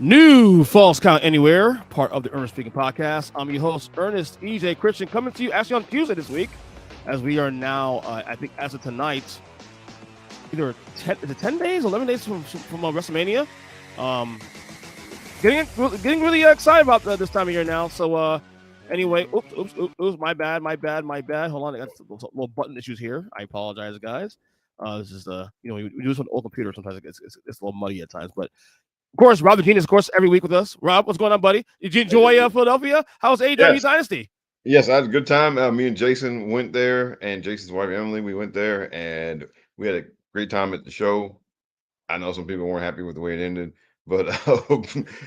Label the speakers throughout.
Speaker 1: New False Count Anywhere, part of the Ernest Speaking Podcast. I'm your host, Ernest EJ Christian, coming to you actually on Tuesday this week, as we are now, I think as of tonight, either 10 days, 11 days from WrestleMania. Getting really excited about this time of year now. So anyway, oops, my bad. Hold on, I got little button issues here. I apologize, guys. This is we do this on the old computer. Sometimes it's a little muddy at times, but. Of course, Rob the Genius, of course, every week with us. Rob, what's going on, buddy? Did you enjoy Philadelphia? How's AEW Dynasty?
Speaker 2: Yes, I had a good time. Me and Jason went there, and Jason's wife, Emily, we went there, and we had a great time at the show. I know some people weren't happy with the way it ended, but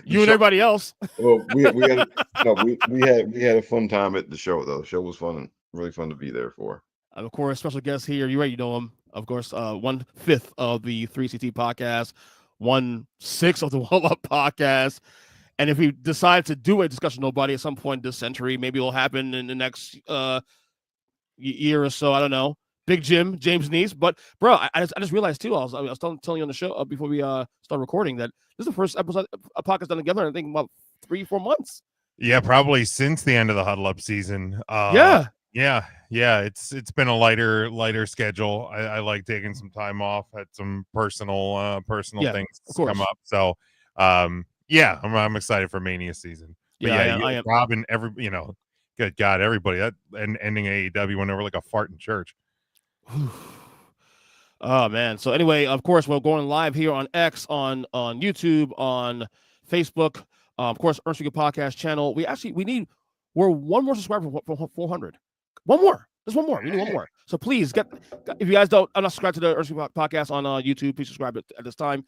Speaker 1: you and everybody else.
Speaker 2: Well, we had a fun time at the show, though. The show was fun and really fun to be there for.
Speaker 1: And of course, special guest here. You know him, of course. 1/5 of the 3CT podcast. 1/6 of the Wall Up podcast. And if we decide to do a discussion nobody at some point this century, maybe it'll happen in the next year or so. I don't know. Big Jim, James Nies. But bro, I just realized too, I was telling you on the show before we start recording that this is the first episode of podcast done together in I think about 3-4 months.
Speaker 3: Yeah, probably since the end of the Huddle Up season. Yeah. It's been a lighter schedule. I like taking some time off. Had some personal things come up. So, I'm excited for Mania season. But I am. Rob and good God, everybody that and ending AEW went over like a fart in church.
Speaker 1: Oh man. So anyway, of course, we're going live here on X, on YouTube, on Facebook. Of course, Ernest Speaking Podcast channel. We're one more subscriber from 400. One more. Just one more. We need one more. So please if you guys are not subscribed to the Earnestly Podcast on YouTube, please subscribe at this time.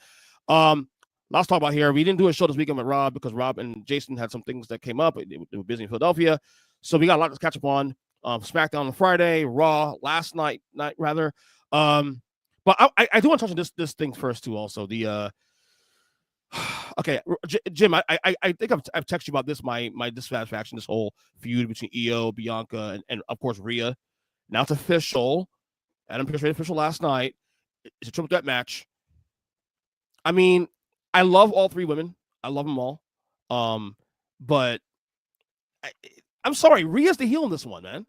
Speaker 1: Let's talk about here. We didn't do a show this weekend with Rob because Rob and Jason had some things that came up. They were busy in Philadelphia. So we got a lot to catch up on. SmackDown on Friday, Raw last night rather. But I do want to touch on this thing first too. Also the okay, Jim, I think I've texted you about this, my dissatisfaction, this whole feud between Iyo, Bianca, and of course Rhea. Now it's official. Adam Pearce made official last night. It's a triple threat match. I mean, I love all three women. I love them all. But I'm sorry, Rhea's the heel in this one, man.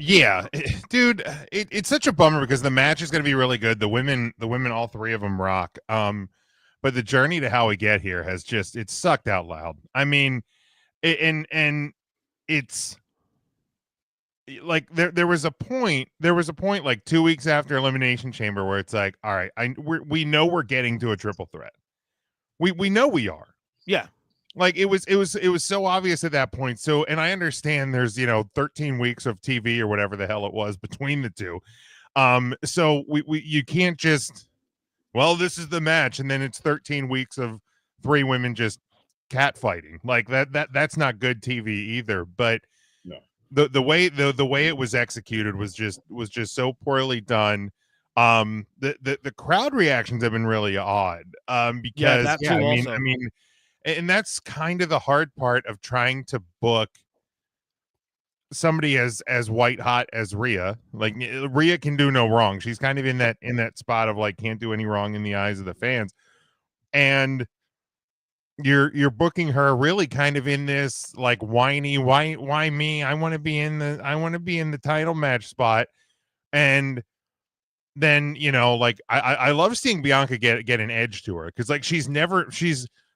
Speaker 3: Yeah, dude, it's such a bummer because the match is going to be really good. The women, all three of them rock. But the journey to how we get here it's sucked out loud. I mean, and it's like there was a point like 2 weeks after Elimination Chamber where it's like, all right, we know we're getting to a triple threat. We know we are.
Speaker 1: Yeah.
Speaker 3: Like it was so obvious at that point. So, and I understand there's 13 weeks of TV or whatever the hell it was between the two. So you can't just, well, this is the match, and then it's 13 weeks of three women just catfighting. Like that's not good TV either. But
Speaker 2: no.
Speaker 3: the way it was executed was just so poorly done. The crowd reactions have been really odd. Because I mean. And that's kind of the hard part of trying to book somebody as white hot as Rhea. Like Rhea can do no wrong. She's kind of in that spot of like can't do any wrong in the eyes of the fans. And you're booking her really kind of in this like whiny, why me? I want to be in the title match spot. And then like I love seeing Bianca get an edge to her because like she's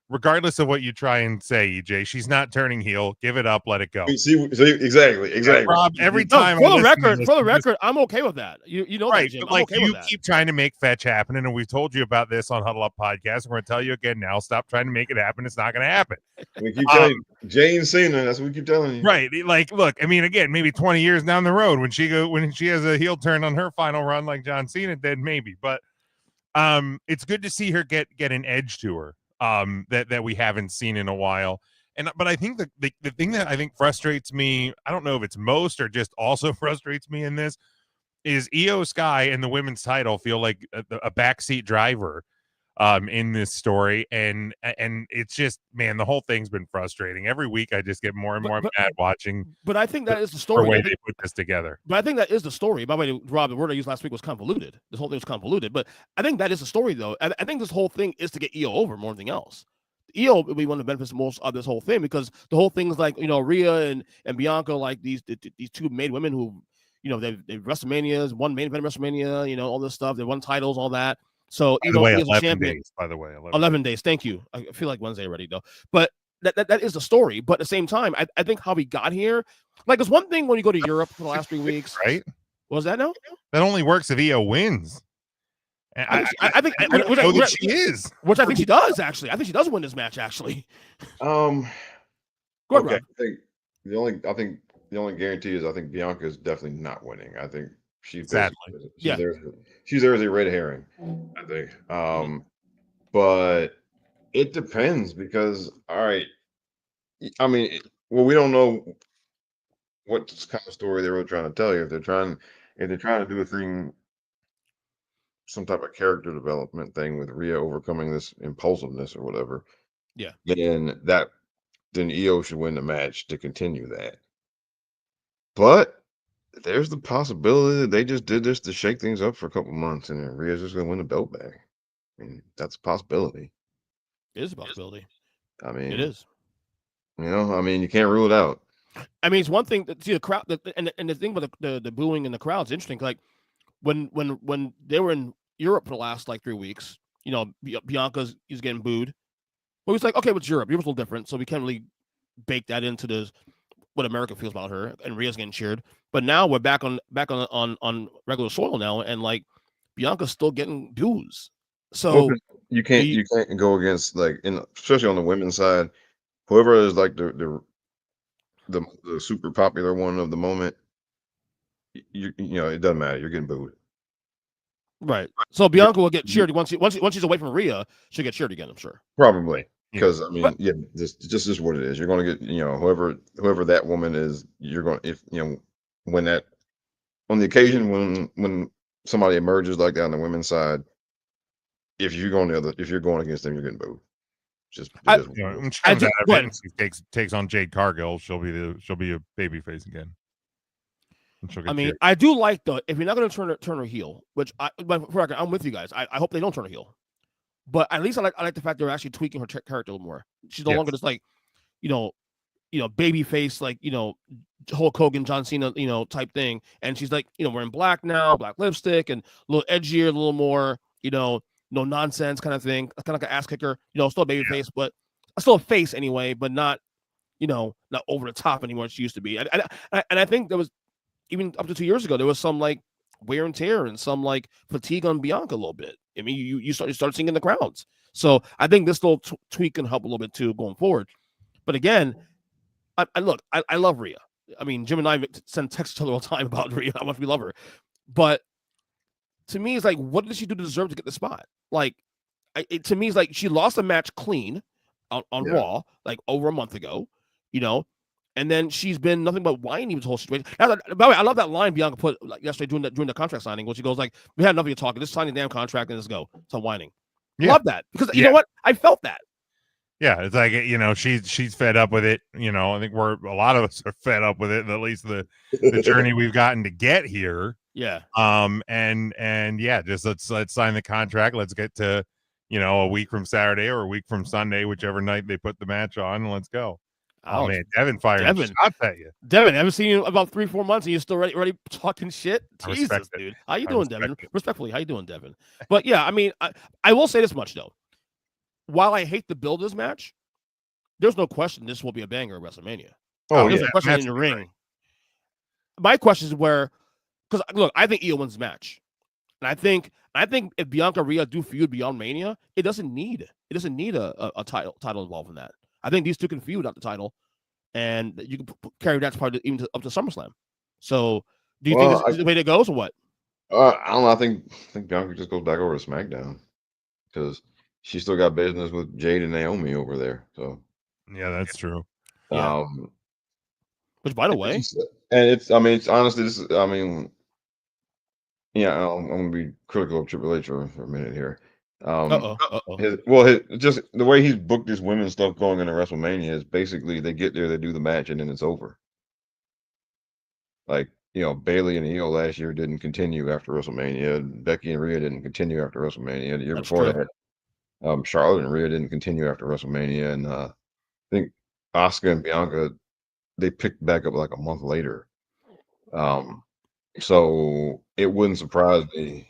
Speaker 3: regardless of what you try and say, EJ, she's not turning heel. Give it up, let it go.
Speaker 2: See, exactly.
Speaker 3: Rob, every time
Speaker 1: for the record, I'm okay with that. You know,
Speaker 3: right?
Speaker 1: That, Jim.
Speaker 3: Like
Speaker 1: okay
Speaker 3: you keep trying to make fetch happen, and we've told you about this on Huddle Up Podcast. We're going to tell you again now. Stop trying to make it happen. It's not going to happen.
Speaker 2: We keep telling you, Jane Cena. That's what we keep telling you.
Speaker 3: Right? Like, look. I mean, again, maybe 20 years down the road when she has a heel turn on her final run, like John Cena did, maybe. But it's good to see her get an edge to her. That we haven't seen in a while. But I think the thing that I think frustrates me, I don't know if it's most or just also frustrates me in this, is Iyo Sky and the women's title feel like a backseat driver in this story, and it's just, man, the whole thing's been frustrating. Every week I just get more and more mad watching.
Speaker 1: But I think that is the
Speaker 3: the
Speaker 1: story.
Speaker 3: way they put this together.
Speaker 1: But I think that is the story. By the way, Rob, the word I used last week was convoluted. This whole thing was convoluted. But I think that is the story, though. I think this whole thing is to get Iyo over more than anything else. Iyo will be one of the benefits most of this whole thing, because the whole thing is like, Rhea and Bianca, like these two made women who, they've WrestleManias, won main event WrestleMania, all this stuff. They won titles, all that. So,
Speaker 3: By the way,
Speaker 1: 11
Speaker 3: days, by the way.
Speaker 1: 11 days. Thank you. I feel like Wednesday already, though. But that is the story. But at the same time, I think how we got here, like, it's one thing when you go to Europe for the last 3 weeks.
Speaker 3: Right?
Speaker 1: What was that now?
Speaker 3: That only works if Iyo wins. And
Speaker 1: I think
Speaker 3: she is.
Speaker 1: Which I think she does, actually. I think she does win this match, actually.
Speaker 2: Go ahead,
Speaker 1: Rob.
Speaker 2: I think the only guarantee is I think Bianca is definitely not winning. I think she's there as a red herring, I think. But it depends, because all right, I mean, well, we don't know what kind of story they were trying to tell you. If they're trying to do a thing, some type of character development thing with Rhea overcoming this impulsiveness or whatever, then Iyo should win the match to continue that. But there's the possibility that they just did this to shake things up for a couple months, and then Rhea's just going to win the belt back. I mean, that's a possibility.
Speaker 1: It is a possibility.
Speaker 2: I mean,
Speaker 1: it is.
Speaker 2: You can't rule it out.
Speaker 1: I mean, it's one thing to see the crowd, and the thing about the booing in the crowd is interesting. Like when they were in Europe for the last 3 weeks, Bianca is getting booed. But he's like, okay, what's Europe? Europe's a little different, so we can't really bake that into what America feels about her. And Rhea's getting cheered. But now we're back on regular soil now, and Bianca's still getting boos. So
Speaker 2: you can't go against, especially on the women's side, whoever is the super popular one of the moment. It doesn't matter. You're getting booed.
Speaker 1: Right. So Bianca will get cheered once she's away from Rhea. She'll get cheered again, I'm sure.
Speaker 2: Probably, because this is what it is. You're going to get whoever that woman is. You're going when that on the occasion when somebody emerges like that on the women's side. If you're going against them, you're getting booed.
Speaker 3: When she comes out of it and she takes on Jade Cargill, she'll be a babyface again.
Speaker 1: I mean, I do like, though, if you're not going to turn her heel, which I'm with you guys. I hope they don't turn her heel, but at least I like the fact they're actually tweaking her character a little more. She's no longer just baby face, Hulk Hogan, John Cena, type thing. And she's wearing black now, black lipstick, and a little edgier, a little more, no nonsense kind of thing. Kind of like an ass kicker, still a baby face, but still a face anyway, but not, not over the top anymore as she used to be. And I think there was, even up to 2 years ago, there was some wear and tear and some fatigue on Bianca a little bit. I mean, you start seeing in the crowds. So I think this little tweak can help a little bit too going forward. But again, I love Rhea. I mean, Jim and I send texts to her all the time about Rhea, how much we love her. But to me, it's what did she do to deserve to get the spot? To me, it's she lost the match clean on Raw, over a month ago, and then she's been nothing but whining this whole situation. By the way, I love that line Bianca put yesterday during the contract signing, where she goes we had nothing to talk. Just sign the damn contract and let's go. So whining. Yeah. Love that, because you know what? I felt that.
Speaker 3: Yeah, it's she's fed up with it. I think a lot of us are fed up with it, at least the journey we've gotten to get here.
Speaker 1: Yeah.
Speaker 3: And just let's sign the contract. Let's get to, a week from Saturday or a week from Sunday, whichever night they put the match on, and let's go. Oh man, Devin fired shots at you.
Speaker 1: Devin, I haven't seen you about 3-4 months, and you're still ready talking shit. Jesus, dude. How you doing, Devin? Respectfully, how you doing, Devin? But yeah, I mean, I will say this much though. While I hate the build of this match, there's no question this will be a banger at WrestleMania. There's no question in the ring. Right. My question is because look, I think Iyo wins the match, and I think if Bianca and Rhea do feud beyond Mania, it doesn't need a title involved in that. I think these two can feud out the title, and you can carry that part even up to SummerSlam. So, do you think this is the way it goes, or what?
Speaker 2: I don't know. I think Bianca just goes back over to SmackDown because she still got business with Jade and Naomi over there. So,
Speaker 3: yeah, that's true.
Speaker 1: Which, by the way,
Speaker 2: and it's honestly, I'm going to be critical of Triple H for a minute here. Just the way he's booked this women's stuff going into WrestleMania is basically they get there, they do the match, and then it's over. Like, Bayley and Iyo last year didn't continue after WrestleMania. Becky and Rhea didn't continue after WrestleMania. The year before that, Charlotte and Rhea didn't continue after WrestleMania, and I think Asuka and Bianca, they picked back up like a month later. So it wouldn't surprise me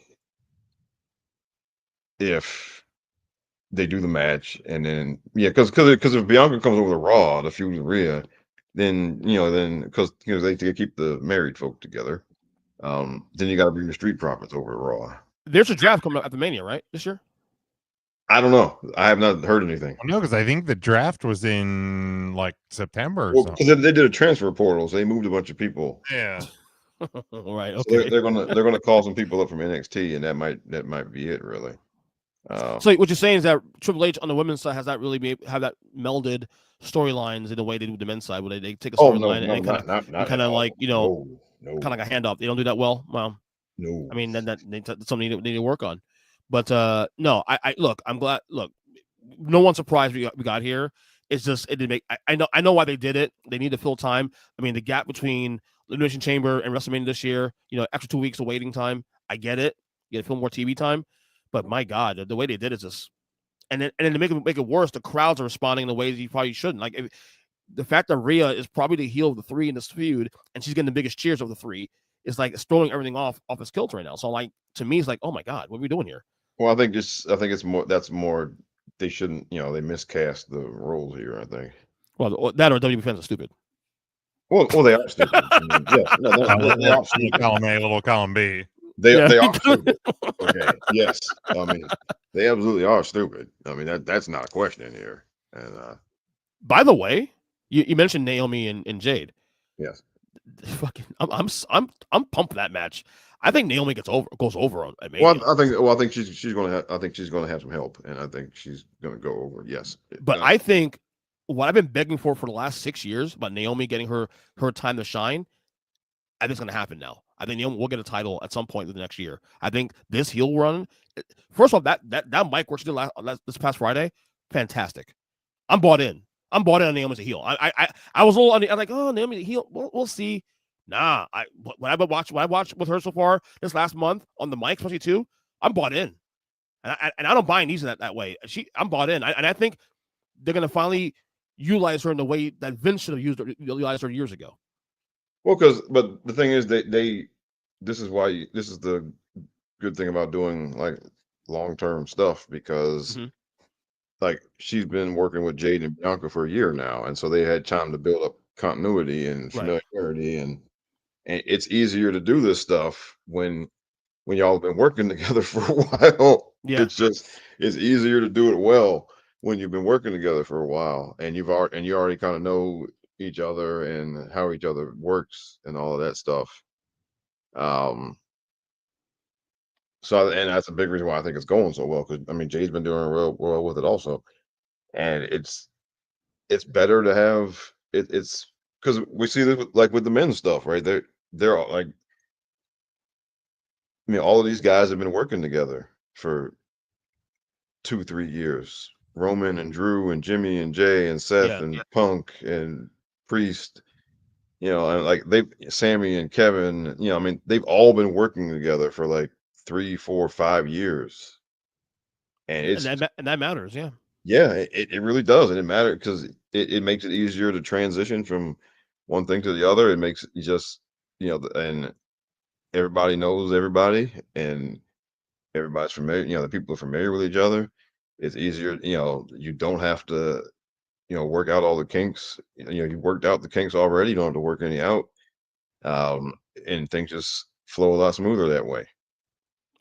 Speaker 2: if they do the match and then because if Bianca comes over to Raw to feud with Rhea, then because they keep the married folk together, then you got to bring the Street Profits over to Raw.
Speaker 1: There's a draft coming up at the Mania, right, this year?
Speaker 2: I don't know. I have not heard anything.
Speaker 3: No, because I think the draft was in like September.
Speaker 2: Well, because they did a transfer portal, so they moved a bunch of people.
Speaker 3: Yeah.
Speaker 1: Right. Okay.
Speaker 2: So they're gonna call some people up from NXT, and that might be it, really.
Speaker 1: So what you're saying is that Triple H on the women's side has not really have that melded storylines in the way they do the men's side, where they take a storyline and kind of like kind of like a handoff. They don't do that well. Well,
Speaker 2: no.
Speaker 1: I mean that's something they need to work on. But no, I look. I'm glad. Look, no one's surprised we got here. It's just it didn't make. I know why they did it. They need to fill time. I mean, the gap between Elimination Chamber and WrestleMania this year, extra 2 weeks of waiting time. I get it. You got to fill more TV time. But my God, the way they did it is just, and then to make it worse, the crowds are responding in the ways you probably shouldn't. Like the fact that Rhea is probably the heel of the three in this feud, and she's getting the biggest cheers of the three, is like it's throwing everything off its kilter right now. So like to me, it's like, oh my God, what are we doing here?
Speaker 2: Well, I think it's more. That's more. They shouldn't. They miscast the roles here. I think.
Speaker 1: Well, that or WWE fans are stupid.
Speaker 2: Well, they are stupid. I mean, yeah, no, they are stupid.
Speaker 3: Column A, little column B.
Speaker 2: They are stupid. Okay. Yes. I mean, they absolutely are stupid. I mean, that's not a question here. And
Speaker 1: by the way, you mentioned Naomi and Jade.
Speaker 2: Yes.
Speaker 1: Fucking, I'm pumped for that match. I think Naomi goes over on Mania.
Speaker 2: Well, I think she's gonna have some help, and I think she's gonna go over. Yes.
Speaker 1: But I think what I've been begging for the last 6 years about Naomi getting her time to shine, I think it's gonna happen now. I think Naomi will get a title at some point in the next year. I think this heel run, first of all, that mic work she did this past Friday, fantastic. I'm bought in. I'm bought in on Naomi as a heel. I was a little I'm like, oh, Naomi a heel. We'll see. Nah, what I watched with her so far this last month on the mic, especially too, I'm bought in, and I don't buy Nies that way. I'm bought in, and I think they're gonna finally utilize her in the way that Vince should have utilized her years ago.
Speaker 2: Well, but the thing is, this is the good thing about doing like long-term stuff, because like she's been working with Jade and Bianca for a year now, and so they had time to build up continuity and familiarity, and it's easier to do this stuff when y'all have been working together for a while. Yeah. It's easier to do it well when you've been working together for a while, and you already kind of know each other and how each other works and all of that stuff. So that's a big reason why I think it's going so well, because I mean Jade's been doing real well with it also, and it's better to have it's because we see this with the men's stuff, right? They're all like, I mean, all of these guys have been working together for 2-3 years. Roman and Drew and Jimmy and Jay and Seth and Punk and Priest, and like Sammy and Kevin, I mean, they've all been working together for like 3, 4, 5 years, and
Speaker 1: that matters.
Speaker 2: Yeah, it really does, and it matters because it makes it easier to transition from one thing to the other. It makes it just and everybody knows everybody, and everybody's familiar. The people are familiar with each other. It's easier. You don't have to work out all the kinks. You worked out the kinks already. You don't have to work any out, and things just flow a lot smoother that way.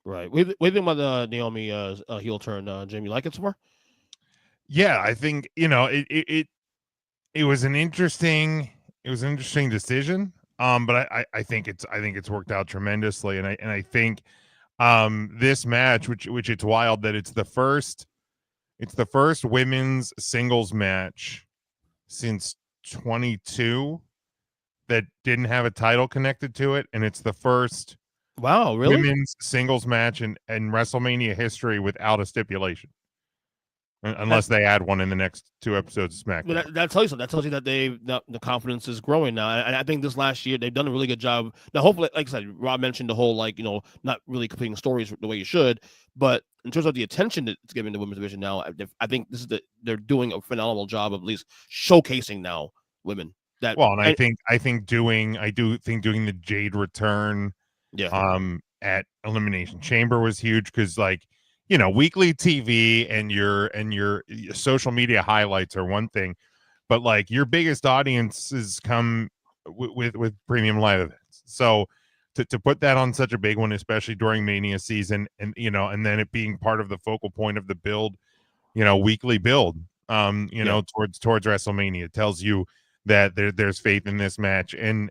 Speaker 1: Right. What do you think about the Naomi heel turn, Jim? You like it so far?
Speaker 3: Yeah, I think it was an interesting decision. But I think it's worked out tremendously, and I think this match, which it's wild that it's the first women's singles match since 22 that didn't have a title connected to it, and it's the first
Speaker 1: Wow, really?
Speaker 3: Women's singles match in WrestleMania history without a stipulation. Unless they add one in the next 2 episodes of SmackDown.
Speaker 1: That tells you something. That tells you that the confidence is growing now. And I think this last year they've done a really good job. Now, hopefully, like I said, Rob mentioned the whole not really completing stories the way you should. But in terms of the attention that's given the women's division now, I think they're doing a phenomenal job of at least showcasing now women.
Speaker 3: I do think doing the Jade return, at Elimination Chamber was huge because weekly TV and your social media highlights are one thing, but like your biggest audiences come with premium live events. So to put that on such a big one, especially during Mania season, and then it being part of the focal point of the build, weekly build, towards WrestleMania, tells you that there's faith in this match. And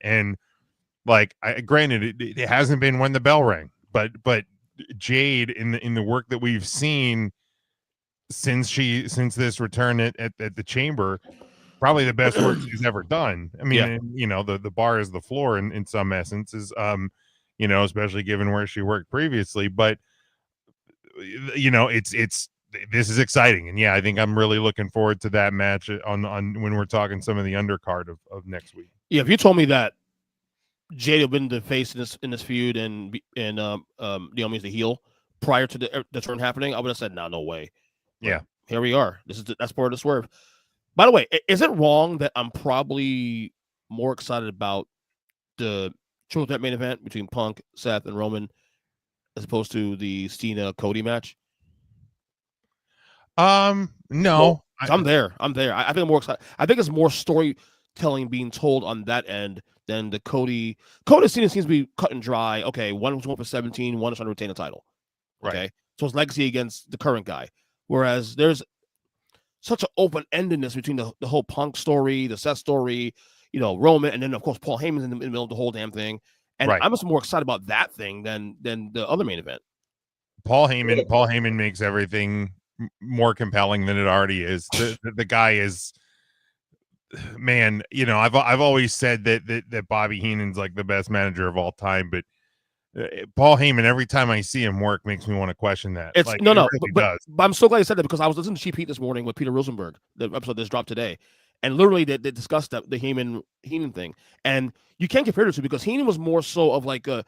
Speaker 3: granted, it hasn't been when the bell rang, but Jade in the work that we've seen since this return at the Chamber, probably the best work she's ever done. I mean, the bar is the floor in some essences, especially given where she worked previously. But this is exciting, and I think I'm really looking forward to that match on when we're talking some of the undercard of next week.
Speaker 1: Yeah, if you told me that Jade had been the face in this feud and Naomi's the heel prior to the turn happening, I would have said, no way.
Speaker 3: Yeah,
Speaker 1: here we are. That's part of the swerve. By the way, is it wrong that I'm probably more excited about the triple threat main event between Punk, Seth, and Roman as opposed to the Cena Cody match?
Speaker 3: No,
Speaker 1: well, I'm there. I think I'm more excited. I think it's more storytelling being told on that end than the Cody Cena seems to be cut and dry. Okay, one was going for 17, one is trying to retain the title. Okay, right. So it's legacy against the current guy. Whereas there's such an open-endedness between the whole Punk story, the Seth story, Roman, and then of course Paul Heyman's in the middle of the whole damn thing. And I'm just more excited about that thing than the other main event.
Speaker 3: Paul Heyman makes everything more compelling than it already is. The guy is, man, I've always said that Bobby Heenan's like the best manager of all time, but Paul Heyman, every time I see him work, makes me want to question that.
Speaker 1: But I'm so glad you said that, because I was listening to Cheap Heat this morning with Peter Rosenberg, the episode that's dropped today, and literally they discussed the Heyman thing, and you can't compare the two because Heenan was more so of like a,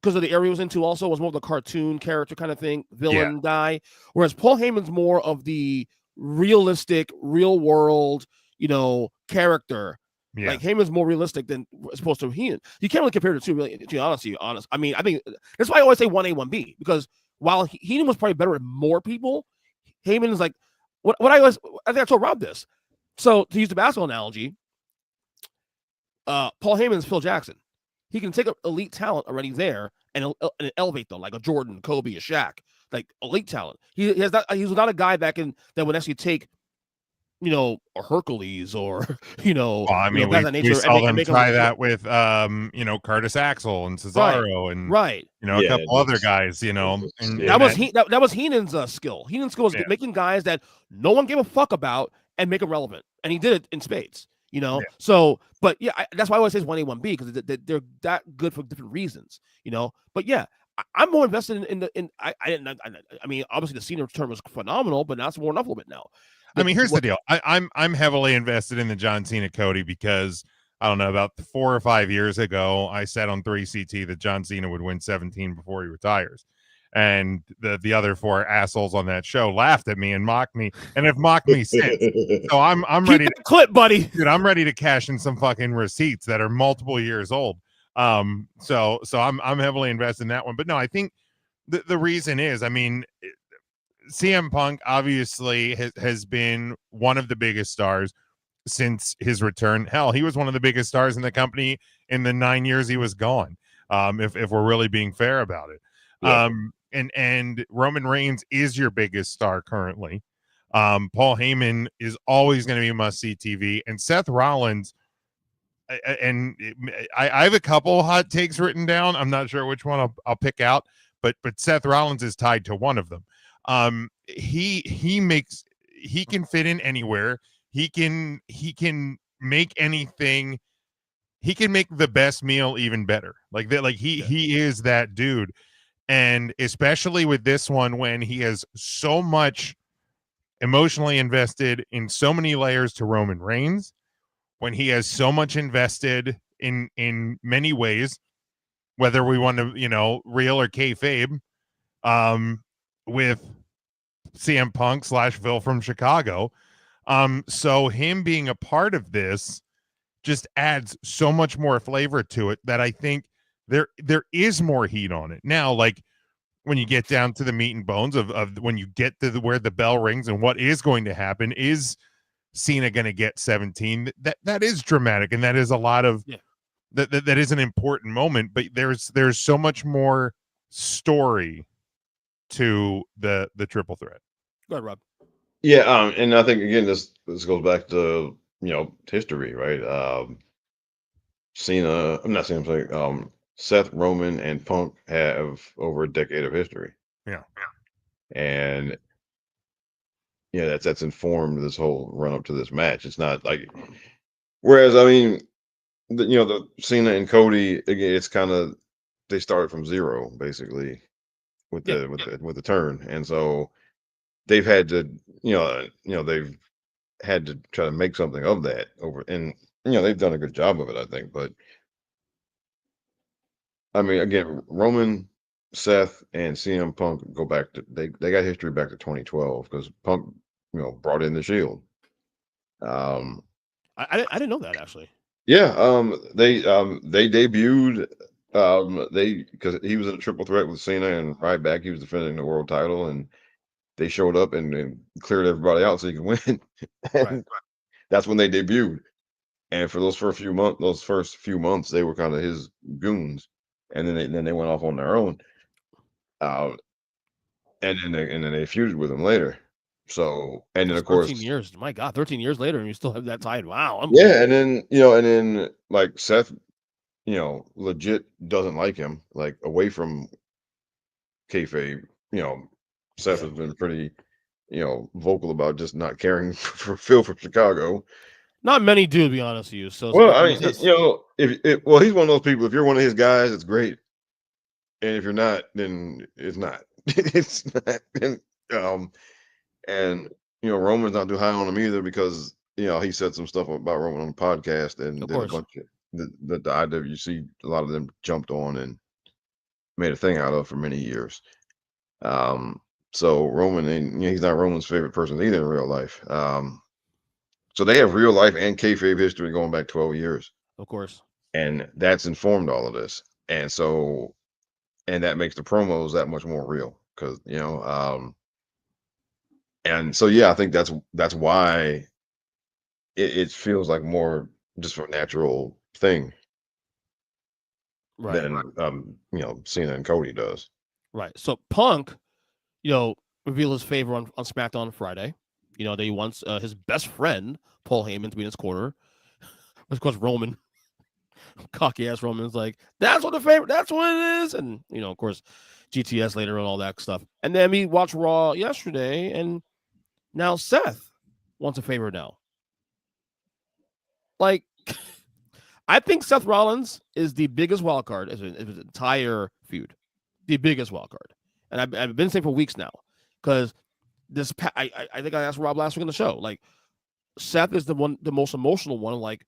Speaker 1: because of the area he was into, also was more of the cartoon character kind of thing, villain guy, whereas Paul Heyman's more of the realistic, real world, character. Yeah. Like Heyman's more realistic than as opposed to Heenan. You can't really compare the two, really, to be honest. I mean, I think that's why I always say 1A, 1B, because while Heenan was probably better at more people, Heyman is like, I think I told Rob this. So to use the basketball analogy, Paul Heyman's Phil Jackson. He can take an elite talent already there and elevate them, like a Jordan, Kobe, a Shaq, like elite talent. He's not a guy that would actually take, a Hercules or,
Speaker 3: we saw them try that with, Curtis Axel and Cesaro and a couple other guys, and
Speaker 1: that was Heenan's skill. Heenan's skill was making guys that no one gave a fuck about and make them relevant, and he did it in spades. So, but that's why I always say it's 1A, 1B, because they're that good for different reasons. But I'm more invested I mean, obviously the Cena return was phenomenal, but now it's worn off a little bit now.
Speaker 3: Here's the deal. I'm heavily invested in the John Cena Cody because I don't know, about 4 or 5 years ago, I said on 3CT that John Cena would win 17 before he retires. And the other 4 assholes on that show laughed at me and mocked me, and have mocked me since. So I'm ready to
Speaker 1: clip, buddy.
Speaker 3: Dude, I'm ready to cash in some fucking receipts that are multiple years old. So I'm heavily invested in that one. But no, I think the reason is, I mean, CM Punk obviously has been one of the biggest stars since his return. Hell, he was one of the biggest stars in the company in the 9 years he was gone. If we're really being fair about it. Yeah. And Roman Reigns is your biggest star currently. Paul Heyman is always going to be must-see TV. And Seth Rollins, and I have a couple hot takes written down. I'm not sure which one I'll pick out, but Seth Rollins is tied to one of them. He can fit in anywhere. He can make anything he can make the best meal even better. Like that, like he is that dude. And especially with this one, when he has so much emotionally invested in so many layers to Roman Reigns, when he has so much invested in many ways, whether we want to, real or kayfabe, with CM Punk / Phil from Chicago. So him being a part of this just adds so much more flavor to it that I think there is more heat on it now. Like when you get down to the meat and bones of when you get to where the bell rings and what is going to happen, is Cena going to get 17? That is dramatic, and that is a lot of that is an important moment. But there's so much more story to the triple threat.
Speaker 1: Go ahead, Rob.
Speaker 2: Yeah, and I think again this goes back to history, right? Cena, I'm not saying Seth, Roman, and Punk have over a decade of history.
Speaker 3: Yeah.
Speaker 2: And that's informed this whole run up to this match. It's not like, whereas I mean, the Cena and Cody again, it's kind of they started from zero basically with the turn, and so they've had to they've had to try to make something of that over, and they've done a good job of it, I think. But I mean, again, Roman, Seth, and CM Punk go back to they got history back to 2012 because Punk brought in the Shield.
Speaker 1: I didn't know that actually.
Speaker 2: Yeah, they debuted because he was in a triple threat with Cena and Ryback. He was defending the world title, and they showed up and cleared everybody out so he could win.
Speaker 1: Right.
Speaker 2: That's when they debuted. And for those first few months, they were kind of his goons, and then they went off on their own. And then they feuded with him later. So, and then of course
Speaker 1: 13 years. My God, 13 years later, and you still have that tied. Wow.
Speaker 2: Yeah, and then like Seth, legit doesn't like him. Like away from kayfabe, Seth has been pretty, vocal about just not caring for Phil from Chicago.
Speaker 1: Not many do, to be honest with you. So,
Speaker 2: well, I mean, he's one of those people. If you're one of his guys, it's great, and if you're not, then it's not. It's not. And Roman's not too high on him either because he said some stuff about Roman on the podcast, and then a bunch of the IWC, a lot of them jumped on and made a thing out of for many years. So Roman, and he's not Roman's favorite person either in real life. So they have real life and kayfabe history going back 12 years.
Speaker 1: Of course.
Speaker 2: And that's informed all of this. And so, and that makes the promos that much more real because, and so, yeah, I think that's why it feels like more just a natural thing.
Speaker 1: Right.
Speaker 2: Than, Cena and Cody does.
Speaker 1: Right. So Punk, revealed his favor on SmackDown on Friday. That he wants his best friend, Paul Heyman, to be in his corner. Of course, Roman, cocky ass Roman's like, that's what it is. And, of course, GTS later and all that stuff. And then we watched Raw yesterday, and now Seth wants a favor now. Like, I think Seth Rollins is the biggest wild card in his entire feud. The biggest wild card. And I've been saying for weeks now, because I think I asked Rob last week on the show. Like, Seth is the most emotional one, like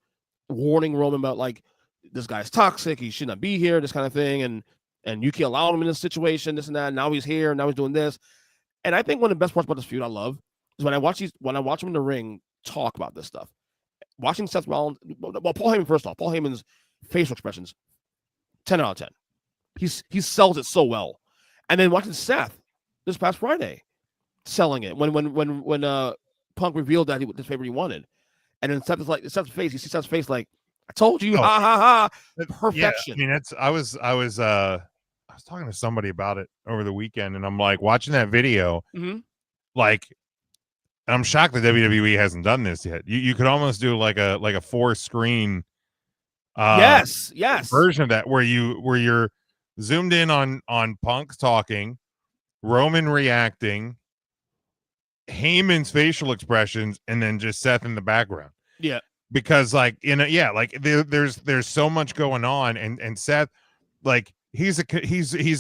Speaker 1: warning Roman about like this guy's toxic, he should not be here, this kind of thing, and you can't allow him in this situation, this and that. Now he's here, now he's doing this. And I think one of the best parts about this feud I love is when I watch him in the ring talk about this stuff. Watching Seth Rollins, well, Paul Heyman first off, Paul Heyman's facial expressions, 10 out of 10. He sells it so well. And then watching Seth this past Friday, selling it when Punk revealed that this favor he wanted, and then Seth's face, you see Seth's face like, I told you, ha ha ha, perfection.
Speaker 3: Yeah, I mean, I was talking to somebody about it over the weekend, and I'm like watching that video, like, and I'm shocked that WWE hasn't done this yet. You could almost do like a 4-screen
Speaker 1: yes
Speaker 3: version of that where you're zoomed in on Punk talking, Roman reacting, Heyman's facial expressions, and then just Seth in the background.
Speaker 1: Yeah.
Speaker 3: because like there's so much going on, and Seth, like he's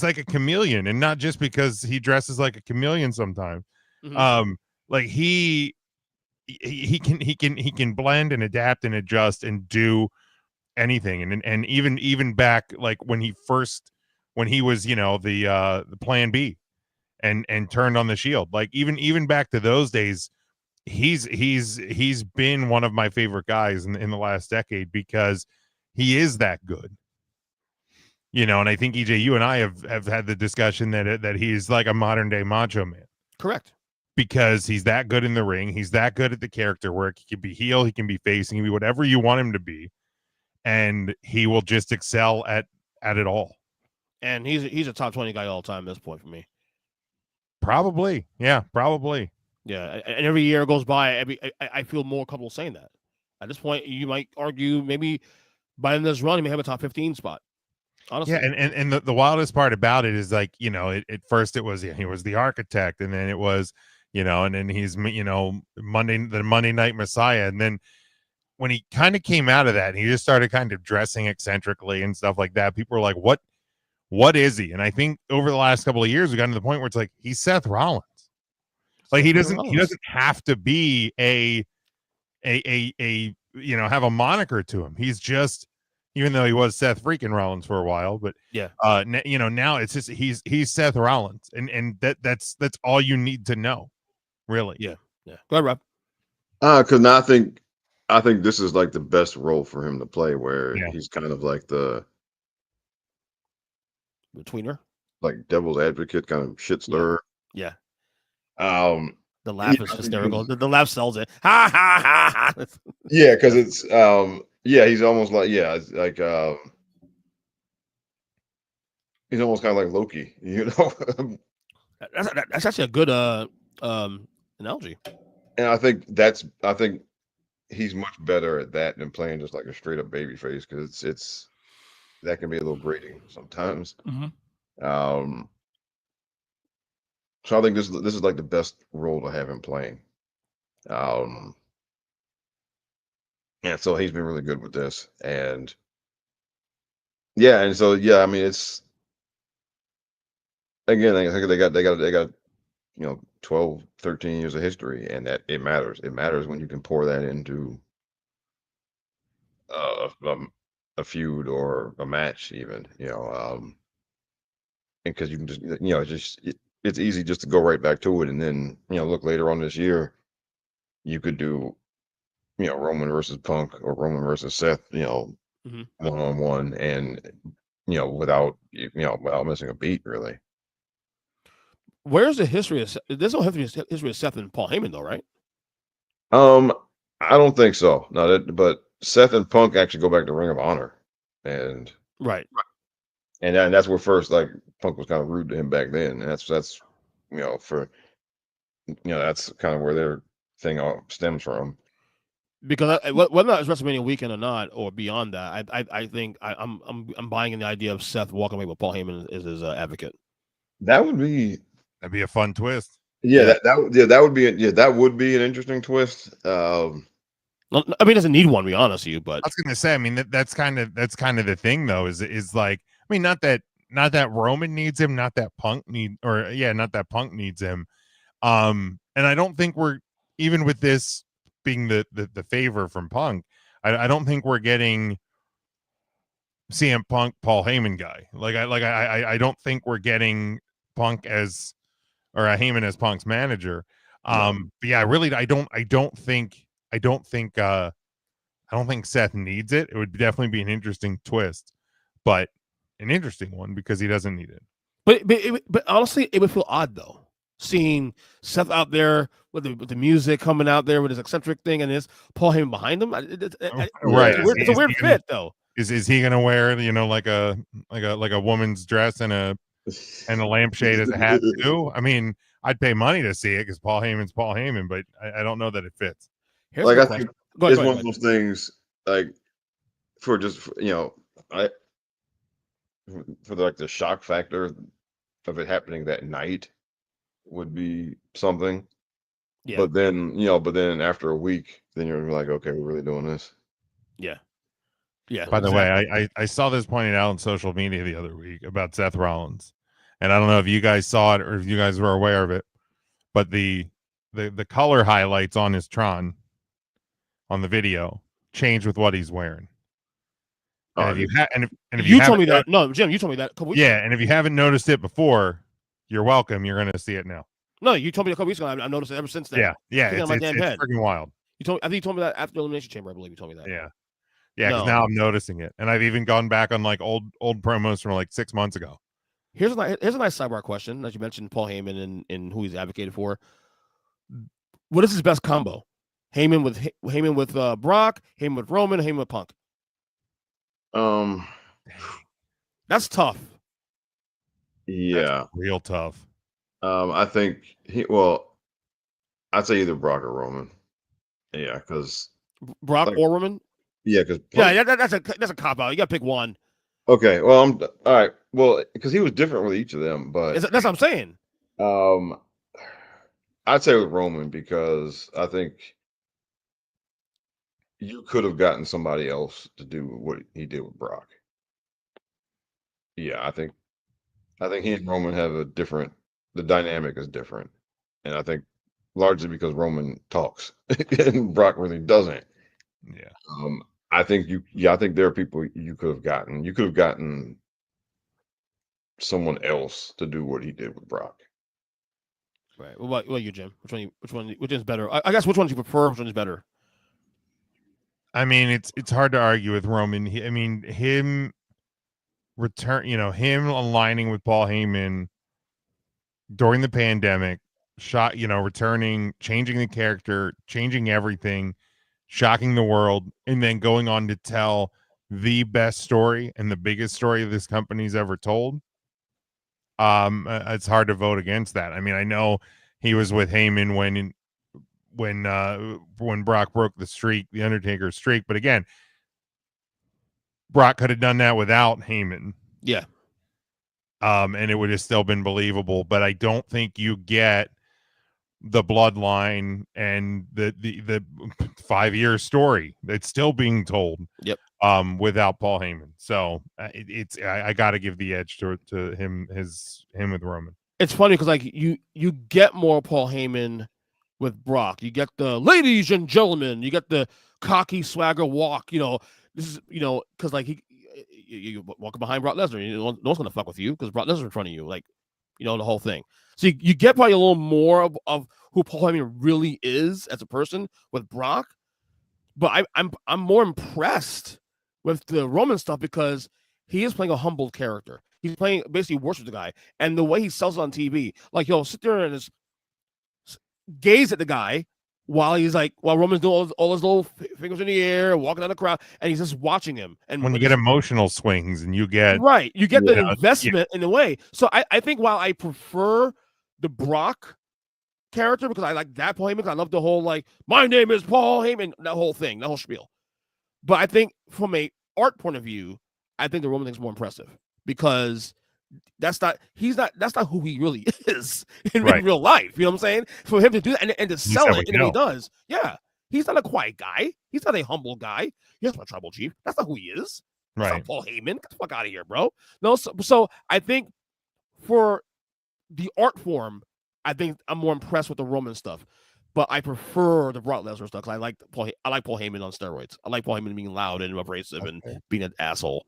Speaker 3: like a chameleon, and not just because he dresses like a chameleon sometimes. Like he can blend and adapt and adjust and do anything, and even back like when he was the Plan B and turned on the Shield, like even back to those days, he's been one of my favorite guys in the last decade because he is that good. And I think EJ, you and I have had the discussion that he's like a modern day Macho Man.
Speaker 1: Correct.
Speaker 3: Because he's that good in the ring. He's that good at the character work. He can be heel, he can be face, he can be whatever you want him to be. And he will just excel at it all.
Speaker 1: And he's a top 20 guy all time at this point for me.
Speaker 3: Probably. Yeah, probably.
Speaker 1: Yeah. And every year goes by, I feel more comfortable saying that. At this point, you might argue maybe by the end of this run, he may have a top 15 spot. Honestly.
Speaker 3: Yeah, and the wildest part about it is like, at first it was he was the architect, and then it was, and then he's the Monday Night Messiah, and then when he kind of came out of that and he just started kind of dressing eccentrically and stuff like that, people were like, what is he? And I think over the last couple of years we got to the point where it's like he's Seth Rollins. Like he doesn't have to be a have a moniker to him. He's just, even though he was Seth freaking Rollins for a while, but
Speaker 1: yeah,
Speaker 3: now it's just he's Seth Rollins, and that's all you need to know, really.
Speaker 1: Yeah. Go ahead, Rob.
Speaker 2: Because now I think this is like the best role for him to play, where he's kind of like the
Speaker 1: tweener,
Speaker 2: like devil's advocate, kind of shit stirrer.
Speaker 1: Yeah.
Speaker 2: The
Speaker 1: laugh is hysterical. The laugh sells it. Ha ha ha ha.
Speaker 2: Yeah, because it's he's almost like it's like he's almost kind of like Loki,
Speaker 1: That's actually a good analogy.
Speaker 2: And I think he's much better at that than playing just like a straight up baby face, because it's that can be a little grating sometimes. So I think this is like the best role to have him playing. And so he's been really good with this. And so I mean, it's again, I think they got 12, 13 years of history, and that it matters. It matters when you can pour that into a feud or a match, even, and because you can just, it's easy just to go right back to it, and then look later on this year, you could do Roman versus Punk or Roman versus Seth, one-on-one, and without missing a beat, really.
Speaker 1: Where's the history of there's no history of Seth and Paul Heyman though, right?
Speaker 2: I don't think so. No, but Seth and Punk actually go back to Ring of Honor, and that's where first like Punk was kind of rude to him back then, and that's that's kind of where their thing stems from.
Speaker 1: Because whether it's WrestleMania weekend or not, or beyond that, I think I'm buying in the idea of Seth walking away with Paul Heyman as his advocate.
Speaker 2: That'd be
Speaker 3: a fun twist.
Speaker 2: That would be an interesting twist.
Speaker 1: I mean, it doesn't need one, to be honest with you, but
Speaker 3: I was gonna say, I mean, that's kind of the thing though, is like, I mean, not that Roman needs him, not that Punk needs him. And I don't think we're, even with this being the favor from Punk, I don't think we're getting CM Punk Paul Heyman guy. I don't think we're getting Punk as, or a Heyman as Punk's manager. But yeah, really, I don't think Seth needs it. It would definitely be an interesting twist, but an interesting one because he doesn't need it.
Speaker 1: But honestly, it would feel odd though, seeing Seth out there with the music coming out there with his eccentric thing and this Paul Heyman behind him. Right, it's a weird fit though.
Speaker 3: Is he gonna wear like a woman's dress and a lampshade as a hat too? I mean, I'd pay money to see it because Paul Heyman's Paul Heyman, but I don't know that it fits.
Speaker 2: I think it's one of those things, like for like the shock factor of it happening that night would be something. Yeah. But then after a week, then you're like, okay, we're really doing this.
Speaker 1: Yeah. Yeah.
Speaker 3: By the way, I saw this pointed out on social media the other week about Seth Rollins, and I don't know if you guys saw it or if you guys were aware of it, but the color highlights on his Tron on the video change with what he's wearing. And if you
Speaker 1: told me that, no, Jim, you told me that a couple weeks ago.
Speaker 3: And if you haven't noticed it before, you're welcome. You're going to see it now.
Speaker 1: No, you told me a couple weeks ago. I've noticed it ever since then.
Speaker 3: Yeah. It's freaking wild.
Speaker 1: I think you told me that after the Elimination Chamber. I believe you told me that.
Speaker 3: Yeah. Because now I'm noticing it, and I've even gone back on like old promos from like 6 months ago.
Speaker 1: Here's a nice sidebar question. As you mentioned, Paul Heyman and who he's advocated for. What is his best combo? Heyman with Brock, Heyman with Roman, Heyman with Punk. That's tough.
Speaker 2: Yeah,
Speaker 3: that's real tough.
Speaker 2: I think I'd say either Brock or Roman. Yeah, because
Speaker 1: Brock or Roman.
Speaker 2: Yeah, because
Speaker 1: that's a cop out. You got to pick one.
Speaker 2: Okay, well, all right. Well, because he was different with each of them, but
Speaker 1: that's what I'm saying.
Speaker 2: I'd say with Roman because I think you could have gotten somebody else to do what he did with Brock. Yeah, I think he and Roman have the dynamic is different, and I think largely because Roman talks and Brock really doesn't.
Speaker 3: Yeah.
Speaker 2: I think there are people you could have gotten. You could have gotten someone else to do what he did with Brock.
Speaker 1: Right. What about you, Jim? Which is better? I guess which one do you prefer? Which one is better?
Speaker 3: I mean, it's hard to argue with Roman. Him aligning with Paul Heyman during the pandemic, returning, changing the character, changing everything, shocking the world, and then going on to tell the best story and the biggest story this company's ever told. It's hard to vote against that. I mean, I know he was with Heyman when Brock broke the Undertaker's streak, but again, Brock could have done that without Heyman.
Speaker 1: Yeah.
Speaker 3: And it would have still been believable, but I don't think you get the bloodline and the 5-year story that's still being told.
Speaker 1: Yep.
Speaker 3: Without Paul Heyman. So I got to give the edge to him with Roman.
Speaker 1: It's funny because like you get more Paul Heyman with Brock. You get the ladies and gentlemen. You get the cocky swagger walk. This is because like you walking behind Brock Lesnar. No one's gonna fuck with you because Brock Lesnar in front of you. Like the whole thing. So you get probably a little more of who Paul Heyman really is as a person with Brock. But I'm more impressed with the Roman stuff because he is playing a humbled character. He's playing basically worships the guy, and the way he sells it on TV, like he'll sit there and just gaze at the guy while Roman's doing all his little fingers in the air, walking down the crowd, and he's just watching him. And
Speaker 3: when you get emotional swings, and you get
Speaker 1: the investment in a way. So I think while I prefer the Brock character because I like that Paul Heyman, I love the whole like my name is Paul Heyman, that whole thing, that whole spiel. But I think from a art point of view, I think the Roman thing's more impressive because that's not who he really is in real life. You know what I'm saying? For him to do that and to sell it in the way he does, he's not a quiet guy. He's not a humble guy. He's not a tribal chief. That's not who he is. That's not Paul Heyman. Get the fuck out of here, bro. No, so I think for the art form, I think I'm more impressed with the Roman stuff. But I prefer the Brock Lesnar stuff because I like Paul Heyman on steroids. I like Paul Heyman being loud and abrasive and being an asshole.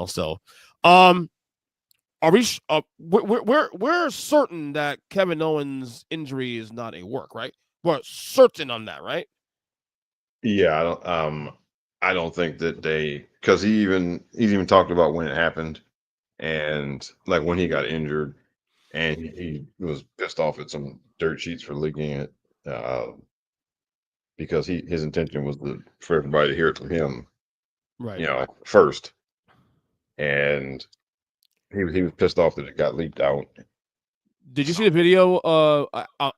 Speaker 1: So are we? We're certain that Kevin Owens' injury is not a work, right? We're certain on that, right?
Speaker 2: Yeah, I don't think that because he's even talked about when it happened and like when he got injured and he was pissed off at some dirt sheets for leaking it. Because his intention was for everybody to hear it from him,
Speaker 1: right?
Speaker 2: First, and he was pissed off that it got leaked out.
Speaker 1: Did you see the video on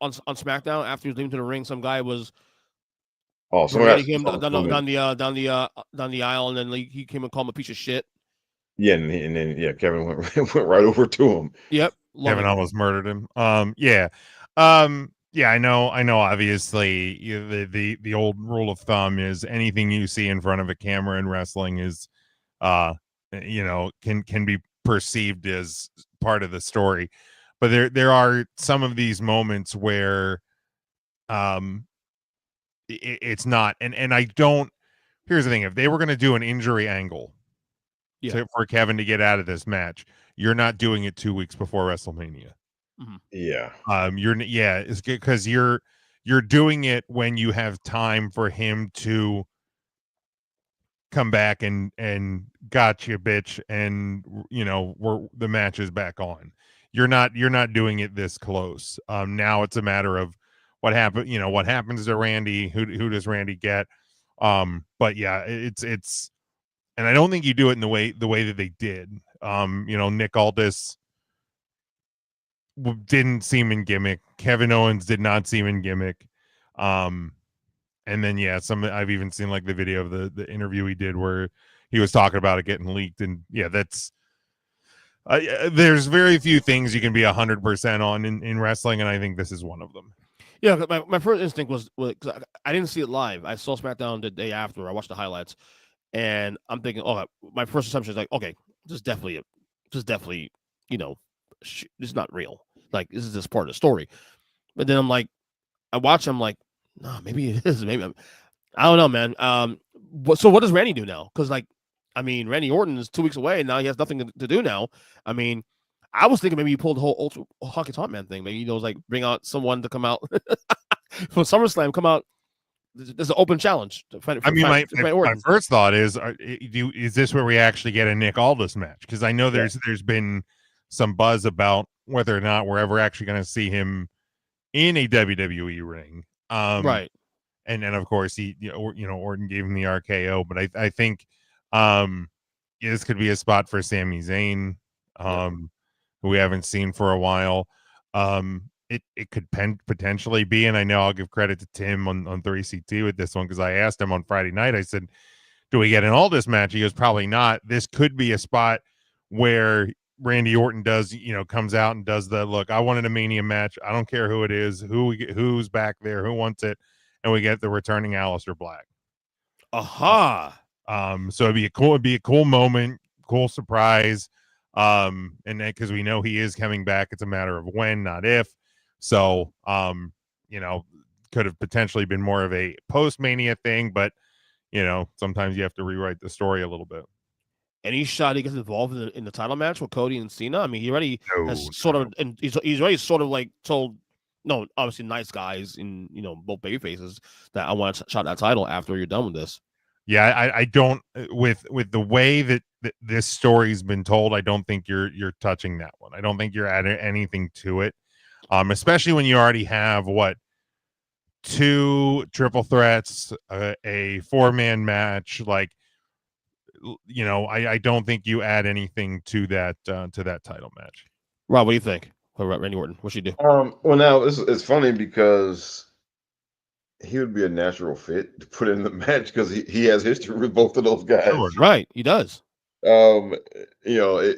Speaker 1: SmackDown after he was leaving to the ring? Some guy was him down the aisle, and then he came and called him a piece of shit.
Speaker 2: Yeah, and then Kevin went right over to him.
Speaker 1: Yep,
Speaker 3: Kevin almost murdered him. Yeah, I know. Obviously, the old rule of thumb is anything you see in front of a camera in wrestling is, can be perceived as part of the story. But there are some of these moments where, it's not. And I don't. Here's the thing: if they were going to do an injury angle, for Kevin to get out of this match, you're not doing it 2 weeks before WrestleMania.
Speaker 1: Mm-hmm.
Speaker 2: Yeah.
Speaker 3: It's because you're doing it when you have time for him to come back and gotcha, bitch, and the match is back on. You're not doing it this close. Now it's a matter of what happens to Randy. Who does Randy get? But yeah, it's and I don't think you do it in the way that they did. Nick Aldis didn't seem in gimmick. Kevin Owens did not seem in gimmick. And then I've even seen like the video of the interview he did where he was talking about it getting leaked, and that's there's very few things you can be 100% on in wrestling, and I think this is one of them.
Speaker 1: Yeah, my first instinct was because I didn't see it live. I saw SmackDown the day after. I watched the highlights, and I'm thinking, my first assumption is like, okay, this is definitely, this is not real. Like, this is just part of the story. But then I'm like, I watch. I'm like, no, maybe it is. Maybe I don't know, man. So what does Randy do now? Because Randy Orton is 2 weeks away, and now he has nothing to do now. I was thinking maybe you pulled the whole Ultra Hockey Top Man thing. Maybe like bring out someone to come out for SummerSlam. Come out. There's an open challenge.
Speaker 3: My first thought is this where we actually get a Nick Aldis match? Because I know there's been some buzz about whether or not we're ever actually going to see him in a WWE ring.
Speaker 1: Right.
Speaker 3: And then of course Orton gave him the RKO, but I think this could be a spot for Sami Zayn, who we haven't seen for a while. It could potentially be, and I know I'll give credit to Tim on 3CT with this one, because I asked him on Friday night, I said, do we get an Aldis match? He goes, probably not. This could be a spot where Randy Orton comes out and does the look, I wanted a Mania match. I don't care who it is, who's back there, who wants it. And we get the returning Aleister Black.
Speaker 1: Aha.
Speaker 3: So it'd be a cool moment, cool surprise. And then because we know he is coming back, it's a matter of when, not if. So, could have potentially been more of a post-Mania thing, but, sometimes you have to rewrite the story a little bit.
Speaker 1: Any shot he gets involved in the title match with Cody and Cena? He already has sort of, and he's already sort of like told, no, obviously nice guys in, both baby faces, that I want to shot that title after you're done with this.
Speaker 3: Yeah, I don't, with the way that this story's been told, I don't think you're touching that one. I don't think you're adding anything to it. Especially when you already have 2 triple threats, a 4-man match. Like, I don't think you add anything to that title match.
Speaker 1: Rob, what do you think about Randy Orton? What should he do?
Speaker 2: Well, now it's funny because he would be a natural fit to put in the match because he has history with both of those guys.
Speaker 3: Sure.
Speaker 1: Right, he does.
Speaker 2: Really,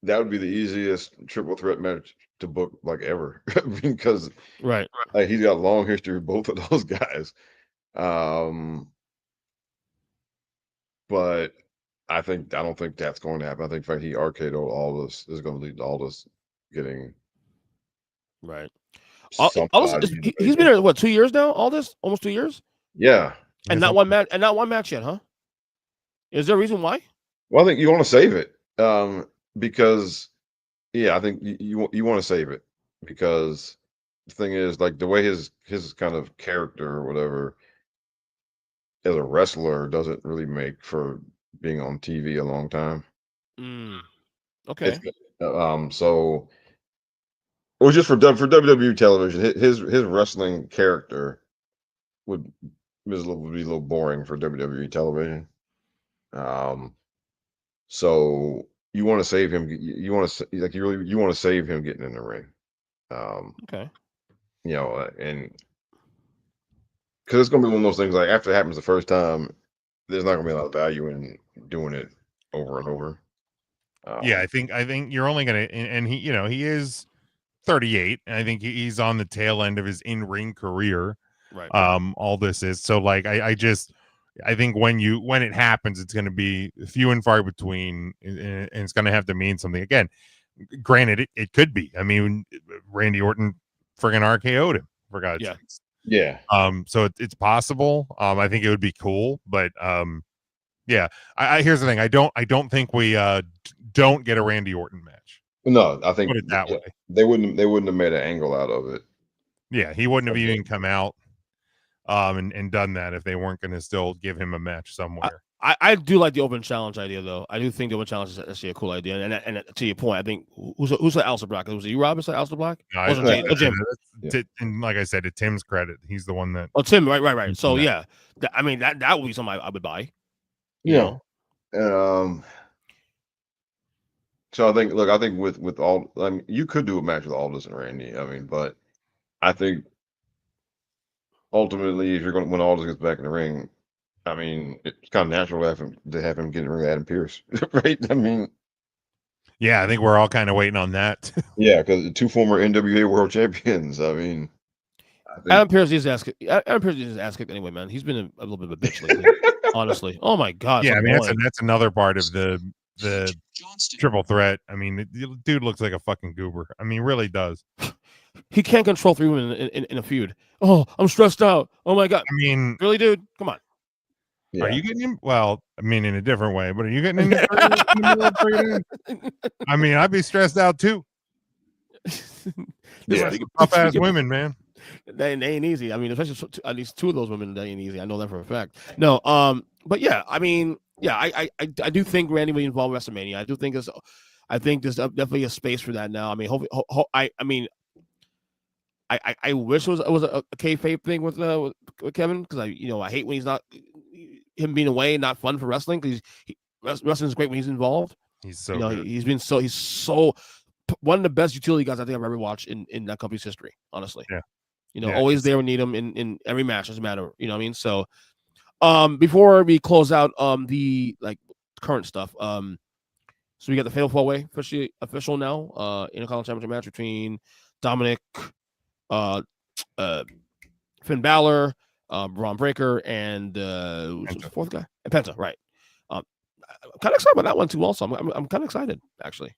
Speaker 2: that would be the easiest triple threat match to book like ever because
Speaker 1: right,
Speaker 2: he's got a long history with both of those guys. But I don't think that's going to happen. I think the fact he RKO'd all this is going to lead to all this getting
Speaker 1: right.
Speaker 2: He's
Speaker 1: been here 2 years now? Almost 2 years.
Speaker 2: Yeah,
Speaker 1: and not one match yet, huh? Is there a reason why?
Speaker 2: Well, I think you want to save it, because I think you want to save it because the thing is, like, the way his kind of character or whatever as a wrestler doesn't really make for being on TV a long time.
Speaker 1: Okay.
Speaker 2: So, or just for WWE television, his wrestling character would be a little boring for WWE television. So you want to save him. You want to save him getting in the ring.
Speaker 1: Okay.
Speaker 2: And because it's going to be one of those things, like, after it happens the first time, there's not going to be a lot of value in doing it over and over.
Speaker 3: I think you're only gonna, and he, he is 38, and I think he's on the tail end of his in-ring career.
Speaker 1: Right.
Speaker 3: All this is so like I think when it happens, it's going to be few and far between, and it's going to have to mean something. Again, granted, it could be. I mean, Randy Orton friggin' RKO'd him, for God's sakes.
Speaker 2: Yeah.
Speaker 3: So it's possible. I think it would be cool, but yeah. I here's the thing. I don't think we don't get a Randy Orton match.
Speaker 2: No, I think
Speaker 3: put it that way.
Speaker 2: They wouldn't have made an angle out of it.
Speaker 3: Yeah, he wouldn't have even come out and done that if they weren't going to still give him a match somewhere.
Speaker 1: I do like the open challenge idea, though. I do think the open challenge is actually a cool idea. And to your point, I think who's the Aleister Black? Was it you, Rob? Aleister Black?
Speaker 3: No, Jim. And like I said, to Tim's credit, he's the one that.
Speaker 1: Oh, Tim, right. So yeah, I mean that would be something I would buy.
Speaker 2: Yeah. So I think, with all, I mean, you could do a match with Aldis and Randy. I mean, but I think ultimately, if you're going, when Aldis gets back in the ring, I mean, it's kind of natural to have him get in the ring with Adam Pearce, right? I mean,
Speaker 3: yeah, I think we're all kind of waiting on that.
Speaker 2: Yeah, because the two former NWA World Champions. I mean,
Speaker 1: Adam Pearce needs his ass kicked anyway, man. He's been a little bit of a bitch lately, honestly. Oh my god.
Speaker 3: Yeah, I mean that's another part of the triple threat. I mean, the dude looks like a fucking goober. I mean, really does.
Speaker 1: He can't control 3 women in a feud. Oh, I'm stressed out. Oh my god.
Speaker 3: I mean,
Speaker 1: really, dude? Come on.
Speaker 2: Yeah.
Speaker 3: Are you getting him? Well, I mean, in a different way, but are you getting him? I mean, I'd be stressed out too. Tough ass women, man.
Speaker 1: They ain't easy. I mean, especially at least 2 of those women, they ain't easy. I know that for a fact. No, but yeah, I mean, yeah, I do think Randy will be involved with WrestleMania. I think there's definitely a space for that now. I mean, I wish it was a kayfabe thing with Kevin, because I hate when he's not, him being away, not fun for wrestling, because wrestling is great when he's involved.
Speaker 3: He's so good.
Speaker 1: He's so one of the best utility guys I think I've ever watched in that company's history, honestly.
Speaker 3: Yeah.
Speaker 1: Always there when need him in every match, doesn't matter. You know what I mean? So before we close out the current stuff, so we got the Fatal 4-Way official now, Intercontinental Championship match between Dominic, Finn Balor, Braun Breaker, and who's the fourth guy? And Penta, right? I'm kind of excited about that one too. Also, I'm kind of excited actually.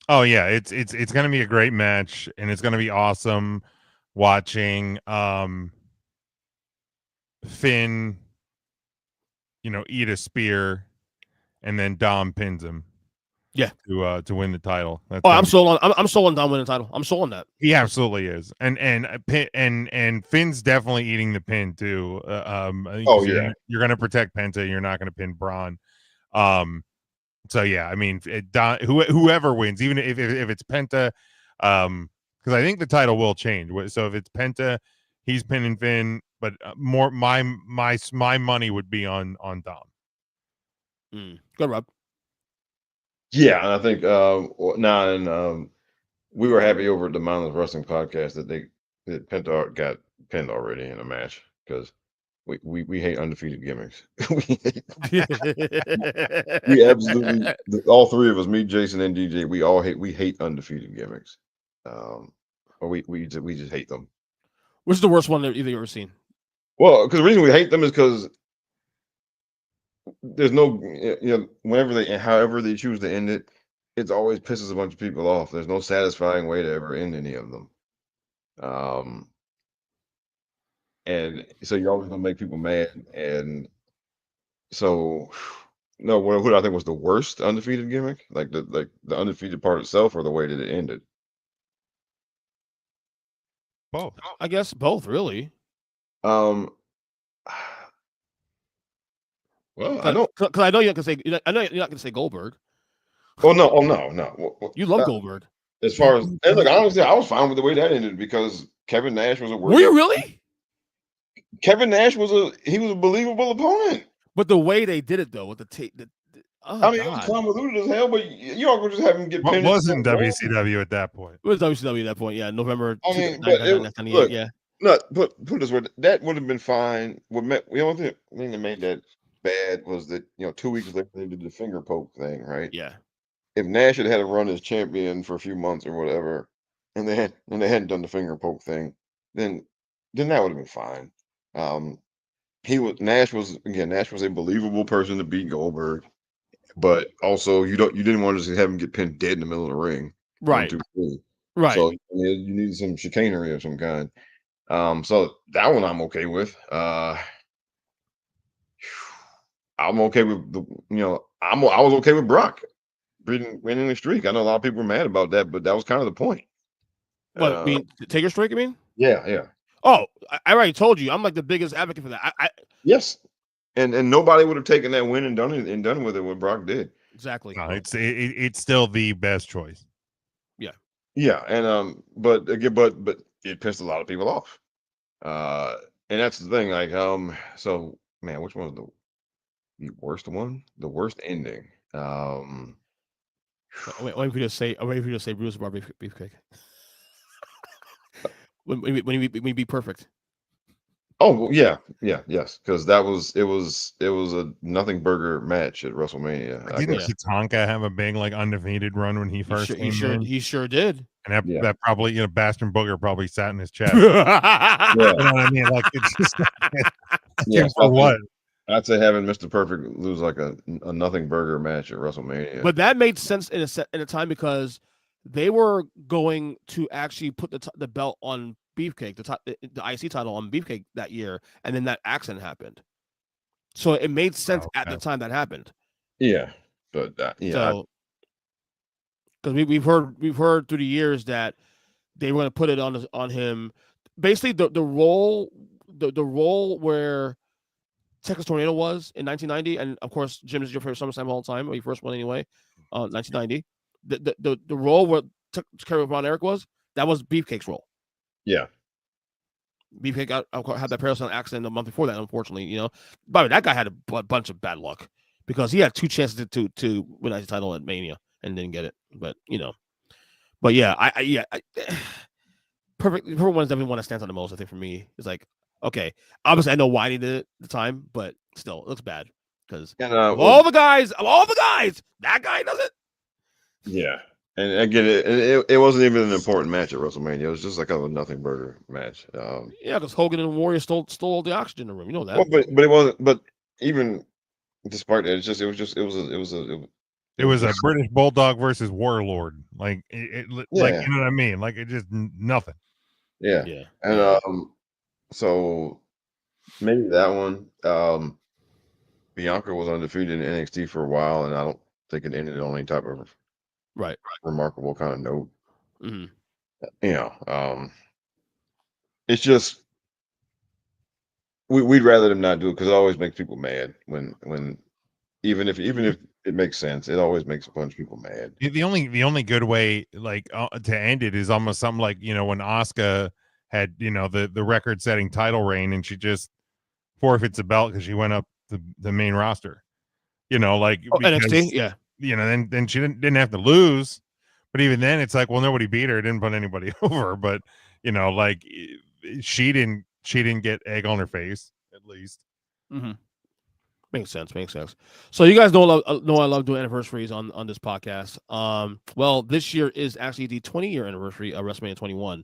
Speaker 3: Oh yeah, it's going to be a great match, and it's going to be awesome watching Finn, eat a spear, and then Dom pins him.
Speaker 1: Yeah,
Speaker 3: to win the title.
Speaker 1: I'm sold on Dom winning the title. I'm sold on that.
Speaker 3: He absolutely is, and Finn's definitely eating the pin too. You're going to protect Penta. You're not going to pin Braun. So yeah, I mean, whoever wins, even if it's Penta, because I think the title will change. So if it's Penta, he's pinning Finn, but more my money would be on Dom.
Speaker 1: Good, Rob.
Speaker 2: Yeah, and I think we were happy over at the Mindless Wrestling podcast that Penta got pinned already in a match, because we hate undefeated gimmicks. We absolutely, all 3 of us, me, Jason, and DJ, we hate undefeated gimmicks. Or we just hate them.
Speaker 1: Which is the worst one that you've ever seen?
Speaker 2: Well, because the reason we hate them is because there's no, however they choose to end it, it always pisses a bunch of people off. There's no satisfying way to ever end any of them. And so you're always gonna make people mad. And so, no, what I think was the worst undefeated gimmick, like the undefeated part itself, or the way that it ended?
Speaker 3: Both.
Speaker 1: I guess both, really.
Speaker 2: Well, I know,
Speaker 1: because I know you're not gonna say Goldberg.
Speaker 2: Oh no.
Speaker 1: You love Goldberg.
Speaker 2: As far as, and look, honestly, I was fine with the way that ended, because Kevin Nash was a
Speaker 1: Were you really?
Speaker 2: Kevin Nash was a believable opponent.
Speaker 1: But the way they did it, though, with the tape, it
Speaker 2: was convoluted as hell. But you all could just have him get pinned.
Speaker 3: Wasn't WCW at that point?
Speaker 1: It was WCW at that point. Yeah, November.
Speaker 2: I mean, put it this way, that would have been fine. The only thing that made that bad was that 2 weeks later they did the finger poke thing, right?
Speaker 1: Yeah.
Speaker 2: if Nash had a run as champion for a few months or whatever, and they hadn't done the finger poke thing, then that would have been fine. Nash was a believable person to beat Goldberg, but also you didn't want to just have him get pinned dead in the middle of the ring.
Speaker 1: Right.
Speaker 2: 1, 2, 3.
Speaker 1: Right.
Speaker 2: So you needed some chicanery of some kind. So that one I'm okay with. I'm okay with I was okay with Brock winning the streak. I know a lot of people were mad about that, but that was kind of the point.
Speaker 1: What, I mean, take your streak, I mean?
Speaker 2: Yeah.
Speaker 1: Oh, I already told you, I'm like the biggest advocate for that.
Speaker 2: Yes. And nobody would have taken that win and done with it what Brock did.
Speaker 1: Exactly.
Speaker 3: No, it's still the best choice.
Speaker 2: Yeah, and but again, but it pissed a lot of people off. And that's the thing, like, so man, which one was the worst one? The worst ending.
Speaker 1: Wait for you to say Bruce Bar beefcake. when we be perfect.
Speaker 2: Oh yeah, yes, because it was a nothing burger match at WrestleMania.
Speaker 3: Didn't Tatanka have a big like undefeated run when he first came in?
Speaker 1: He sure did.
Speaker 3: And that probably Bastard Booger probably sat in his chest.
Speaker 1: Yeah.
Speaker 3: You know what I mean? Like it's just for what?
Speaker 2: I'd say having Mr. Perfect lose like a nothing burger match at WrestleMania.
Speaker 1: But that made sense in a time because they were going to actually put the belt on Beefcake, the IC title on Beefcake that year, and then that accident happened. So it made sense at the time that happened.
Speaker 2: Yeah, but
Speaker 1: so because we've heard through the years that they were going to put it on him. Basically, the role where Texas Tornado was in 1990, and of course Jim is your favorite SummerSlam of all time, or your first one anyway. 1990, the role where Kerry Von Erich was Beefcake's role.
Speaker 2: Yeah,
Speaker 1: Beefcake had that parasol accident a month before that. Unfortunately, by the way, that guy had a bunch of bad luck because he had 2 chances to win the title at Mania and didn't get it. But but yeah, perfect one is definitely one that stands out the most. I think for me is like, okay, obviously I know why he did it at the time, but still it looks bad because of all the guys, that guy does it.
Speaker 2: Yeah. And again, it wasn't even an important match at WrestleMania. It was just like a nothing burger match.
Speaker 1: Yeah, because Hogan and Warrior stole all the oxygen in the room. You know that.
Speaker 2: Well, but it wasn't. But even despite that, it was
Speaker 3: a British Bulldog versus Warlord. Like like you know what I mean? Like it just nothing.
Speaker 2: Yeah. And so maybe that one. Bianca was undefeated in NXT for a while, and I don't think it ended on any type of remarkable kind of note.
Speaker 1: Mm-hmm.
Speaker 2: It's just we'd rather them not do it because it always makes people mad when even if it makes sense, it always makes a bunch of people mad.
Speaker 3: The only good way like to end it is almost something like when Asuka had the record setting title reign and she just forfeits a belt because she went up the main roster. Like
Speaker 1: NXT,
Speaker 3: then she didn't have to lose, but even then it's like, well, nobody beat her, didn't put anybody over, but like she didn't get egg on her face at least.
Speaker 1: Mm-hmm. Makes sense. So you guys know I love doing anniversaries on this podcast. Well, this year is actually the 20-year anniversary of WrestleMania 21,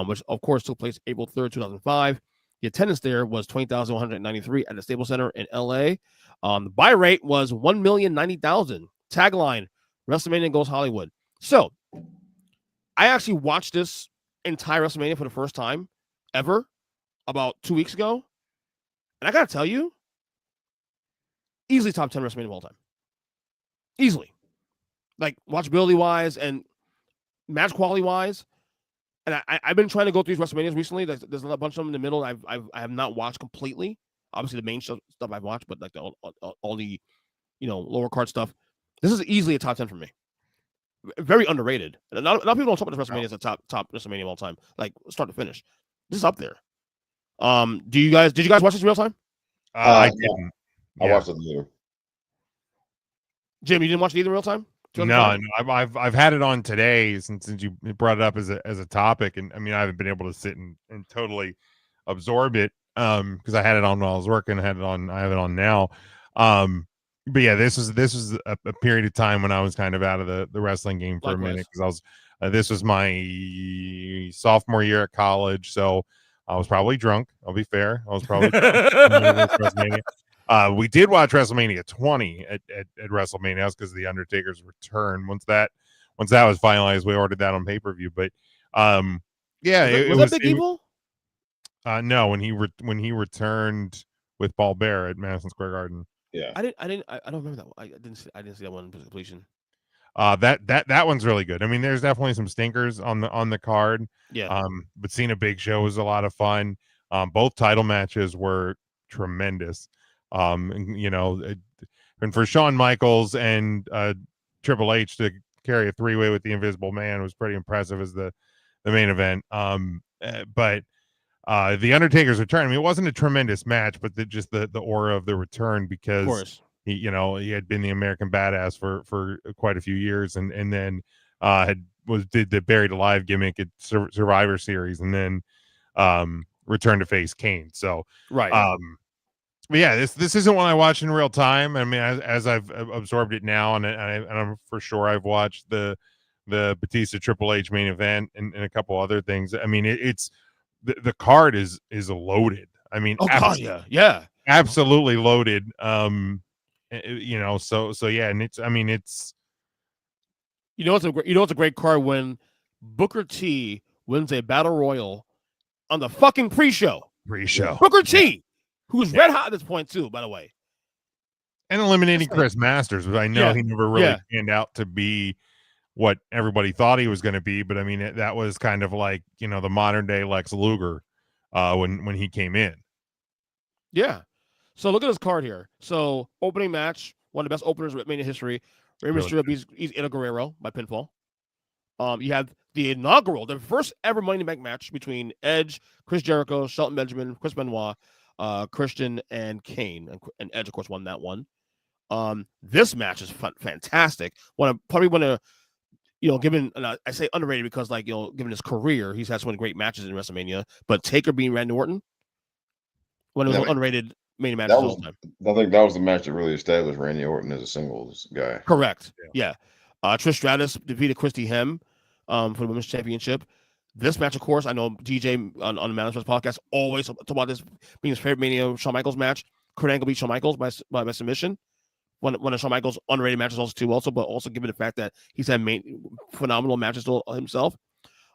Speaker 1: which of course took place April 3rd, 2005. The attendance there was 20,193 at the Staples Center in LA. The buy rate was 1,090,000. Tagline: WrestleMania goes Hollywood. So I actually watched this entire WrestleMania for the first time ever about 2 weeks ago. And I got to tell you, easily top 10 WrestleMania of all time. Easily. Like watchability wise and match quality wise. And I've been trying to go through these WrestleManias recently. There's a bunch of them in the middle I have not watched completely. Obviously, the main stuff I've watched, but like all the lower card stuff. This is easily a top 10 for me. Very underrated. And a lot of people don't talk about this WrestleMania as a top WrestleMania of all time, like start to finish. This is up there. Did you guys watch this in real time?
Speaker 3: I didn't.
Speaker 2: I watched it later.
Speaker 1: Jim, you didn't watch it either in real time?
Speaker 3: No, I've had it on today since you brought it up as a topic, and I mean I haven't been able to sit and totally absorb it because I had it on while I was working. I have it on now. But yeah, this was a period of time when I was kind of out of the wrestling game for a minute, because I was this was my sophomore year at college, so I was probably drunk. I'll be fair, I was probably drunk. We did watch WrestleMania 20 at WrestleMania because of the Undertaker's return. Once that was finalized, we ordered that on pay-per-view. But yeah,
Speaker 1: was that Big Evil?
Speaker 3: No, when he returned with Paul Bear at Madison Square Garden.
Speaker 2: Yeah,
Speaker 1: I don't remember that one. I didn't see that one to completion.
Speaker 3: That one's really good. I mean, there's definitely some stinkers on the card.
Speaker 1: Yeah.
Speaker 3: But seeing a Big Show was a lot of fun. Both title matches were tremendous. And for Shawn Michaels and Triple H to carry a three-way with the Invisible Man was pretty impressive as the main event. But the Undertaker's return, I mean, it wasn't a tremendous match, but just the aura of the return, because he had been the American Badass for quite a few years, and then did the Buried Alive gimmick at Survivor Series, and then returned to face Kane. So
Speaker 1: right.
Speaker 3: But yeah, this isn't one I watch in real time. I mean, as I've absorbed it now, and I'm for sure I've watched the Batista Triple H main event and a couple other things. I mean, it's the card is loaded. I mean,
Speaker 1: yeah,
Speaker 3: absolutely loaded. So yeah, and it's
Speaker 1: it's a great card when Booker T wins a battle royal on the fucking pre-show. Booker T, who's red hot at this point too, by the way,
Speaker 3: and eliminating Chris Masters, but I know he never really panned out to be what everybody thought he was going to be. But I mean, that was kind of like, the modern day Lex Luger when he came in.
Speaker 1: Yeah. So look at this card here. So opening match, one of the best openers in Mania history. Rey Mysterio beats Eddie Guerrero by pinfall. You have the first ever Money in the Bank match between Edge, Chris Jericho, Shelton Benjamin, Chris Benoit, Christian, and Kane. And Edge, of course, won that one. This match is fantastic. Given, and I say underrated because, given his career, he's had so many great matches in WrestleMania. But Taker being Randy Orton, one of the underrated main matches of all time.
Speaker 2: I think that was the match that really established Randy Orton as a singles guy.
Speaker 1: Correct. Yeah. Trish Stratus defeated Christy Hemme for the Women's Championship. This match, of course, I know DJ on the Manager's podcast always talk about this being his favorite Mania Shawn Michaels match. Kurt Angle beat Shawn Michaels by submission. One of Shawn Michaels' underrated matches but also given the fact that he's had phenomenal matches himself.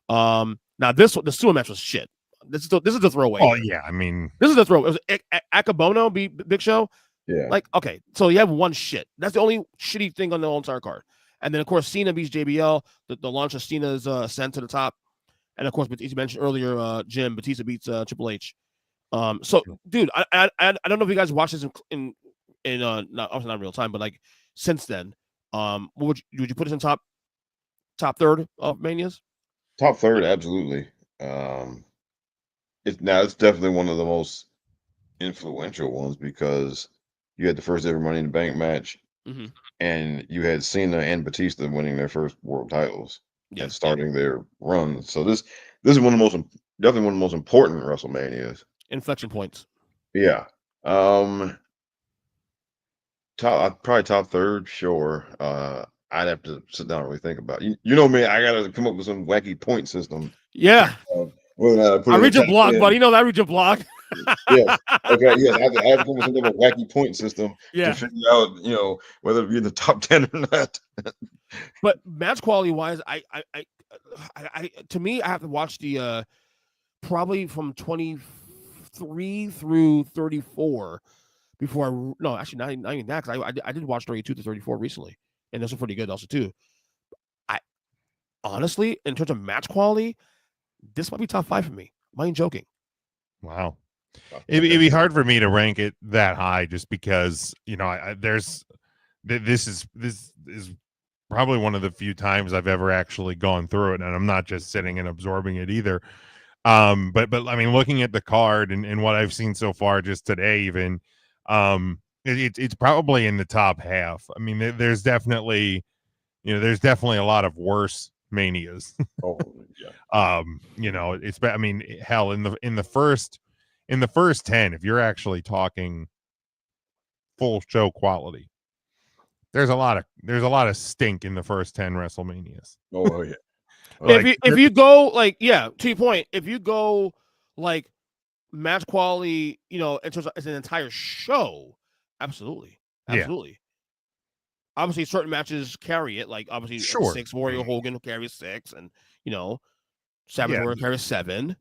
Speaker 1: Now the Sumo match was shit. This is the throwaway.
Speaker 3: Oh yeah, I mean,
Speaker 1: this is the throwaway. It was Akabono beat Big Show.
Speaker 2: Yeah.
Speaker 1: Okay, so you have one shit. That's the only shitty thing on the whole entire card. And then of course Cena beats JBL. The launch of Cena's ascent to the top. And of course, Batista mentioned earlier, Jim Batista beats Triple H. So dude, I don't know if you guys watched this in not obviously not in real time, but since then, would you put this in top third of Manias?
Speaker 2: Top third, absolutely. It's definitely one of the most influential ones because you had the first ever Money in the Bank match, and you had Cena and Batista winning their first world titles and starting their run. So this is definitely one of the most important WrestleManias.
Speaker 1: Inflection points.
Speaker 2: Yeah. Probably top third, sure. I'd have to sit down and really think about it. You know me, I gotta come up with some wacky point system.
Speaker 1: Yeah. I read your blog, buddy. You know that I read your blog.
Speaker 2: Yes. Okay. Yes. I have to come up with some type of wacky point system to figure out, whether to be in the top 10 or not.
Speaker 1: But match quality wise, I to me, I have to watch the probably from 23 through 34 before not even that, because I did watch 32 to 34 recently, and those are pretty good also too. I honestly, in terms of match quality, this might be top 5 for me. I'm not even joking.
Speaker 3: Wow. It'd be hard for me to rank it that high just because, this is probably one of the few times I've ever actually gone through it, and I'm not just sitting and absorbing it either. But I mean, looking at the card and what I've seen so far just today, even, it's probably in the top half. I mean, there's definitely a lot of worse Manias.
Speaker 2: Oh yeah.
Speaker 3: I mean, hell, in the first 10, if you're actually talking full show quality, there's a lot of stink in the first 10 WrestleManias.
Speaker 2: Oh yeah.
Speaker 1: If you go like to your point, if you go like match quality, in terms of as an entire show, absolutely. Obviously, certain matches carry it. Like obviously,
Speaker 3: sure.
Speaker 1: 6 Warrior Hogan carries 6, and Savage Warrior carries 7.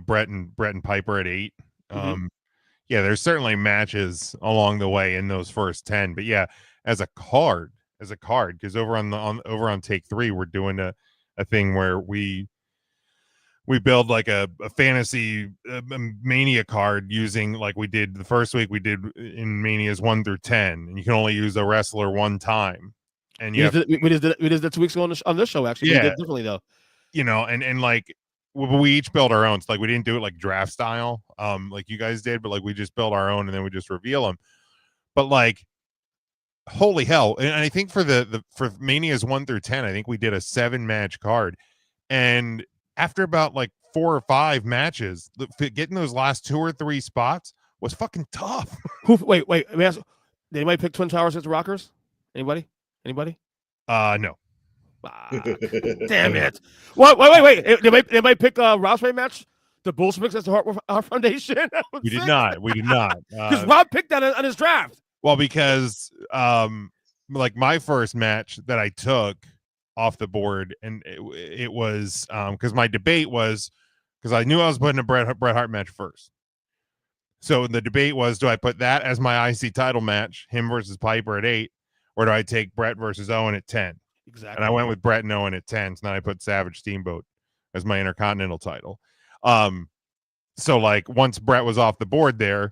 Speaker 3: Brett and Piper at 8.
Speaker 1: Mm-hmm.
Speaker 3: There's certainly matches along the way in those first 10, but as a card, because over on Take 3, we're doing a thing where we build like a fantasy Mania card using, like we did the first week we did in Manias 1 through 10, and you can only use a wrestler one time. And
Speaker 1: we did that 2 weeks ago on this show, actually.
Speaker 3: Yeah.
Speaker 1: We did differently though.
Speaker 3: And like we each built our own. So like we didn't do it like draft style, like you guys did, but like we just built our own and then we just reveal them. But like, holy hell! And I think for for Manias 1 through 10, I think we did a 7-match card, and after about like 4 or 5 matches, getting those last 2 or 3 spots was fucking tough.
Speaker 1: Wait. Let me ask. Did anybody pick Twin Towers as the Rockers? Anybody?
Speaker 3: No.
Speaker 1: Damn it! What? Wait. They might pick a Rousey match. The Bulls mix as the Heart Foundation.
Speaker 3: We did not.
Speaker 1: Because Rob picked that on his draft.
Speaker 3: Well, because like my first match that I took off the board, and it was because my debate was, because I knew I was putting a Bret Hart match first. So the debate was, do I put that as my IC title match, him versus Piper at 8, or do I take Bret versus Owen at 10?
Speaker 1: Exactly.
Speaker 3: And I went with Bret and Owen at 10. So then I put Savage Steamboat as my Intercontinental title. So like once Bret was off the board there,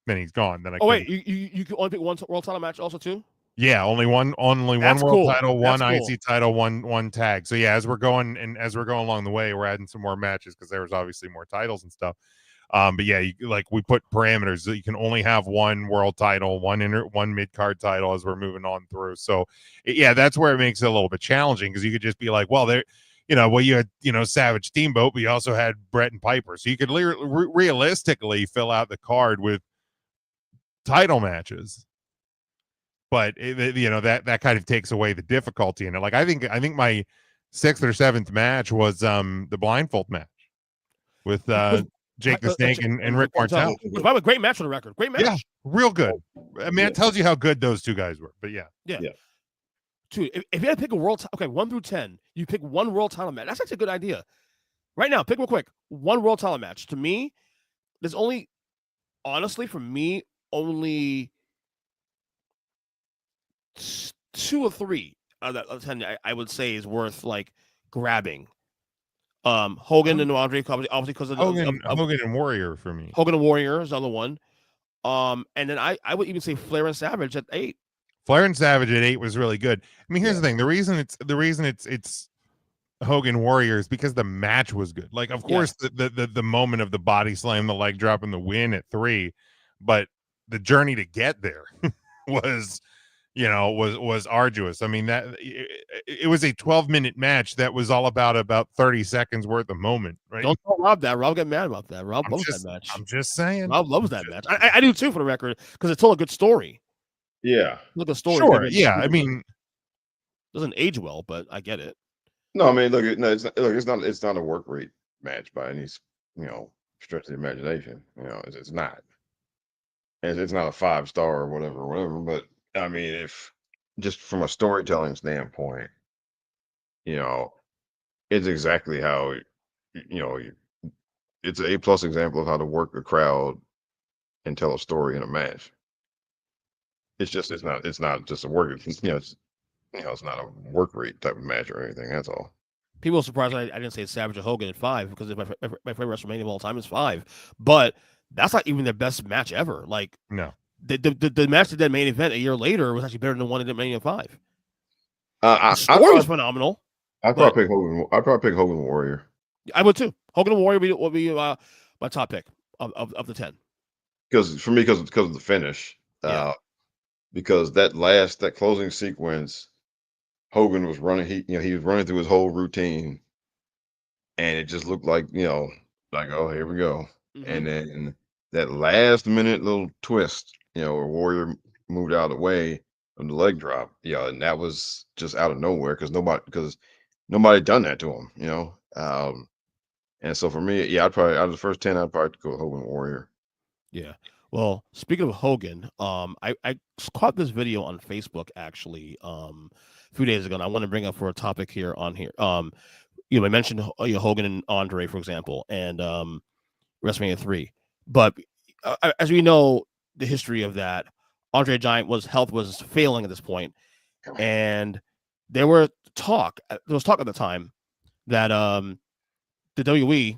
Speaker 3: then he's gone. Then
Speaker 1: you can only pick one world title match also too?
Speaker 3: Yeah, only one world title, one IC title, one tag. So as we're going along the way, we're adding some more matches because there was obviously more titles and stuff. But we put parameters that you can only have one world title, one mid card title as we're moving on through. So that's where it makes it a little bit challenging, because you could just be like, well, there, you had Savage Steamboat, but you also had Bret and Piper, so you could realistically fill out the card with title matches. But that kind of takes away the difficulty in it. Like I think my 6th or 7th match was the blindfold match with Jake the Snake and Rick Martel.
Speaker 1: It was a great match on the record. Great match.
Speaker 3: Yeah, real good. I mean, it tells you how good those two guys were. But yeah.
Speaker 1: Dude, if you had to pick a world, 1 through 10, you pick one world title match. That's actually a good idea. Right now, pick real quick. One world title match. To me, there's only, honestly, for me, only 2 or 3 out of 10 I would say is worth like grabbing. Hogan and Andre, obviously because of
Speaker 3: Hogan and Warrior for me.
Speaker 1: Hogan and Warrior is another one. And then I would even say Flair and Savage at 8.
Speaker 3: Flair and Savage at 8 was really good. I mean, here's the thing: the reason it's Hogan Warrior is because the match was good. Like, of course, the moment of the body slam, the leg drop, and the win at 3, but the journey to get there was arduous. I mean, that it was a 12-minute match that was all about 30 seconds worth of moment, right?
Speaker 1: Don't tell Rob that. Rob get mad about that. Rob loves that match.
Speaker 3: I'm just saying.
Speaker 1: Rob loves that match. I do too, for the record, because it told a good story.
Speaker 2: Yeah.
Speaker 1: Look, a story.
Speaker 3: Sure. Yeah. I mean,
Speaker 1: doesn't age well, but I get it.
Speaker 2: No, I mean, it's not a work rate match by any stretch of the imagination. It's not. It's not a 5-star or whatever. But I mean, if just from a storytelling standpoint, it's exactly how it's an A+ example of how to work a crowd and tell a story in a match. It's not just a work. It's not a work rate type of match or anything. That's all.
Speaker 1: People are surprised I didn't say Savage or Hogan at 5, because my favorite WrestleMania of all time is 5. But that's not even their best match ever. Like,
Speaker 3: no,
Speaker 1: the match that did main event a year later was actually better than the one that did Mania 5.
Speaker 2: The
Speaker 1: story was phenomenal.
Speaker 2: I'd probably pick Hogan. I'd probably pick Hogan Warrior.
Speaker 1: I would too. Hogan Warrior would be my top pick of the 10.
Speaker 2: Because of the finish. Because that closing sequence, Hogan was running. He was running through his whole routine, and it just looked like like, oh, here we go. Mm-hmm. And then that last minute little twist, where Warrior moved out of the way, and the leg drop. Yeah, and that was just out of nowhere because nobody done that to him, you know. And so for me, yeah, I'd probably out of the first 10, I'd probably go Hogan Warrior.
Speaker 1: Yeah. Well, speaking of Hogan, I caught this video on Facebook actually a few days ago, and I want to bring up for a topic here on here. I mentioned Hogan and Andre, for example, and WrestleMania 3. But as we know, the history of that, Andre the Giant health was failing at this point, and there was talk at the time that the WWE,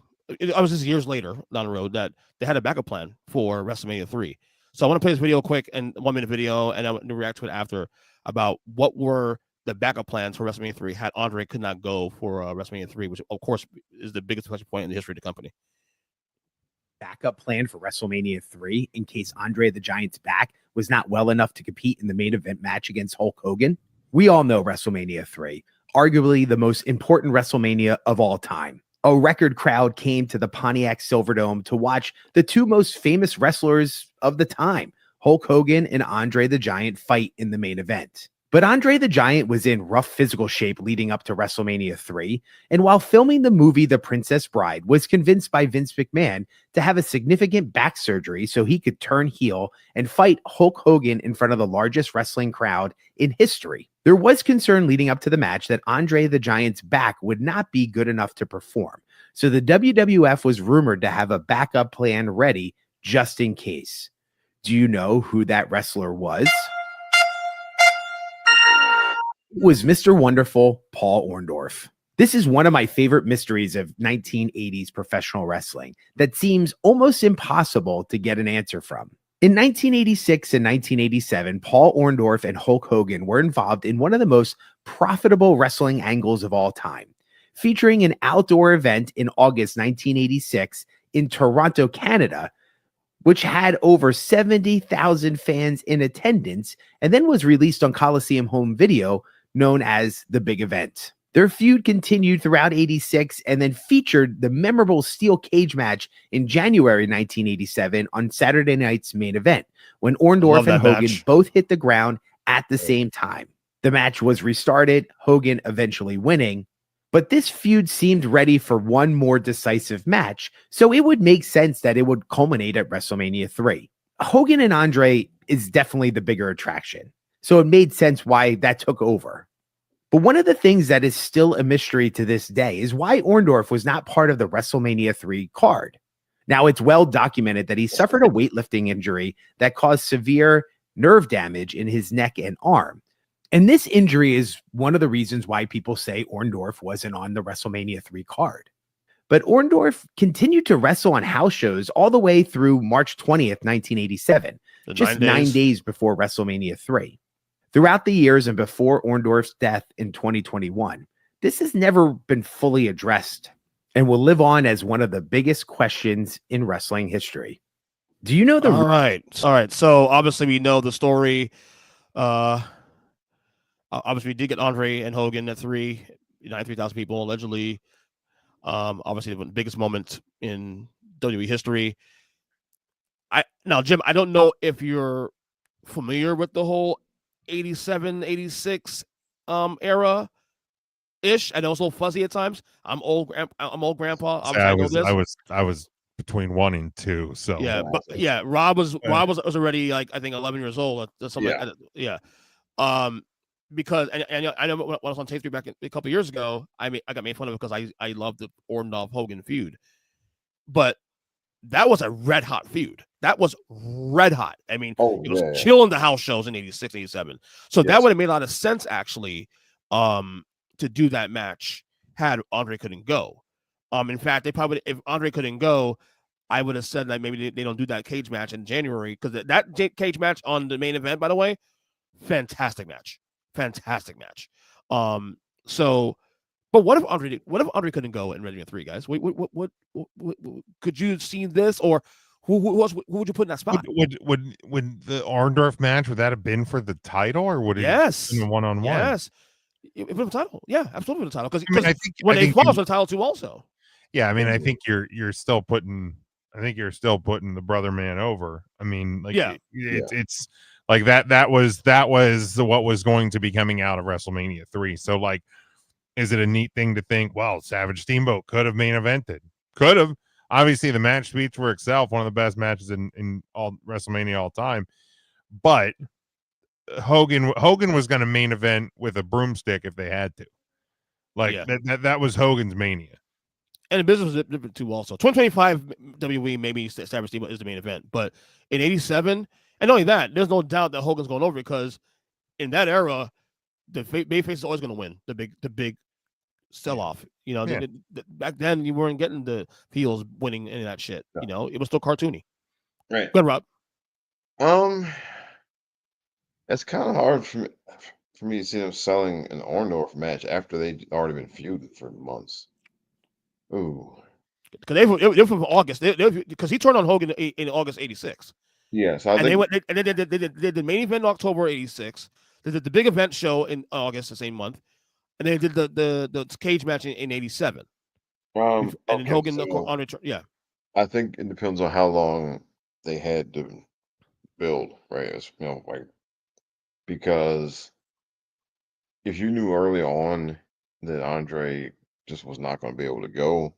Speaker 1: I was just years later down the road, that they had a backup plan for WrestleMania 3. So I want to play this video quick, and 1 minute video, and I want to react to it after about what were the backup plans for WrestleMania 3 had Andre could not go for WrestleMania 3, which of course is the biggest question point in the history of the company.
Speaker 4: Backup plan for WrestleMania 3 in case Andre the Giant's back was not well enough to compete in the main event match against Hulk Hogan. We all know WrestleMania 3, arguably the most important WrestleMania of all time. A record crowd came to the Pontiac Silverdome to watch the two most famous wrestlers of the time, Hulk Hogan and Andre the Giant, fight in the main event. But Andre the Giant was in rough physical shape leading up to WrestleMania 3, and while filming the movie The Princess Bride, was convinced by Vince McMahon to have a significant back surgery so he could turn heel and fight Hulk Hogan in front of the largest wrestling crowd in history. There was concern leading up to the match that Andre the Giant's back would not be good enough to perform, so the WWF was rumored to have a backup plan ready just in case. Do you know who that wrestler was? Was Mr. Wonderful Paul Orndorff. This is one of my favorite mysteries of 1980s professional wrestling that seems almost impossible to get an answer from. In 1986 and 1987, Paul Orndorff and Hulk Hogan were involved in one of the most profitable wrestling angles of all time, featuring an outdoor event in August 1986 in Toronto, Canada, which had over 70,000 fans in attendance and then was released on Coliseum Home Video, known as The Big Event. Their feud continued throughout 86 and then featured the memorable steel cage match in January 1987 on Saturday Night's Main Event, when Orndorff and Hogan both hit the ground at the same time. The match was restarted, Hogan eventually winning, but this feud seemed ready for one more decisive match, so it would make sense that it would culminate at WrestleMania 3. Hogan and Andre is definitely the bigger attraction, so it made sense why that took over. But one of the things that is still a mystery to this day is why Orndorff was not part of the WrestleMania 3 card. Now, it's well documented that he suffered a weightlifting injury that caused severe nerve damage in his neck and arm. And this injury is one of the reasons why people say Orndorff wasn't on the WrestleMania 3 card. But Orndorff continued to wrestle on house shows all the way through March 20th, 1987, just 9 days before WrestleMania 3. Throughout the years and before Orndorff's death in 2021, this has never been fully addressed and will live on as one of the biggest questions in wrestling history. Do you know the...
Speaker 1: All right. So obviously we know the story. Obviously we did get Andre and Hogan at 93,000 people, allegedly. Obviously the biggest moment in WWE history. Now, Jim, I don't know if you're familiar with the whole 87, 86 era ish. I know it's a little fuzzy at times. I'm old grandpa.
Speaker 3: I was between 1 and 2. So
Speaker 1: yeah, but yeah, Rob was already like I think 11 years old. Because and I know when I was on Tape 3 back a couple years ago, I got made fun of it because I loved the Orndorff Hogan feud, but that was a red hot feud. That was red hot. I mean, it was killing the house shows in 86, 87. So that would have made a lot of sense actually, to do that match had Andre couldn't go. In fact, they probably, if Andre couldn't go, I would have said that maybe they don't do that cage match in January, because that cage match on the main event, by the way, fantastic match. But what if Andre couldn't go in WrestleMania 3, guys? What could you see this, or who would you put in that spot?
Speaker 3: Would the Orndorff match, would that have been for the title, or would it have been one-on-one?
Speaker 1: Yes. For the title. Yeah, absolutely for the title. Because I think they fought for the title too also.
Speaker 3: Yeah, I mean, I think you're still putting the brother man over. I mean, like it's Like that was what was going to be coming out of WrestleMania 3. So like, is it a neat thing to think, well, Savage Steamboat could have main evented? Could have. Obviously, the match speaks for itself, one of the best matches in all WrestleMania all time. But Hogan was going to main event with a broomstick if they had to. Like that was Hogan's Mania.
Speaker 1: And the business was different too also. 2025 WWE maybe Savage Steamboat is the main event, but in 87, and not only that, there's no doubt that Hogan's going over because in that era, the babyface is always going to win the big sell-off. You know, back then you weren't getting the heels winning any of that shit. You know, it was still cartoony.
Speaker 2: Right.
Speaker 1: Good, Rob.
Speaker 2: It's kind of hard for me to see them selling an Orndorff match after they'd already been feuded for months. Ooh.
Speaker 1: Because they from August. Because he turned on Hogan in August '86.
Speaker 2: Yeah, so
Speaker 1: they did the main event in October '86. They did the big event show in August the same month, and they did the cage match in '87. And then Hogan on return. Yeah,
Speaker 2: I think it depends on how long they had to build, right? It's, you know, like, because if you knew early on that Andre just was not going to be able to go,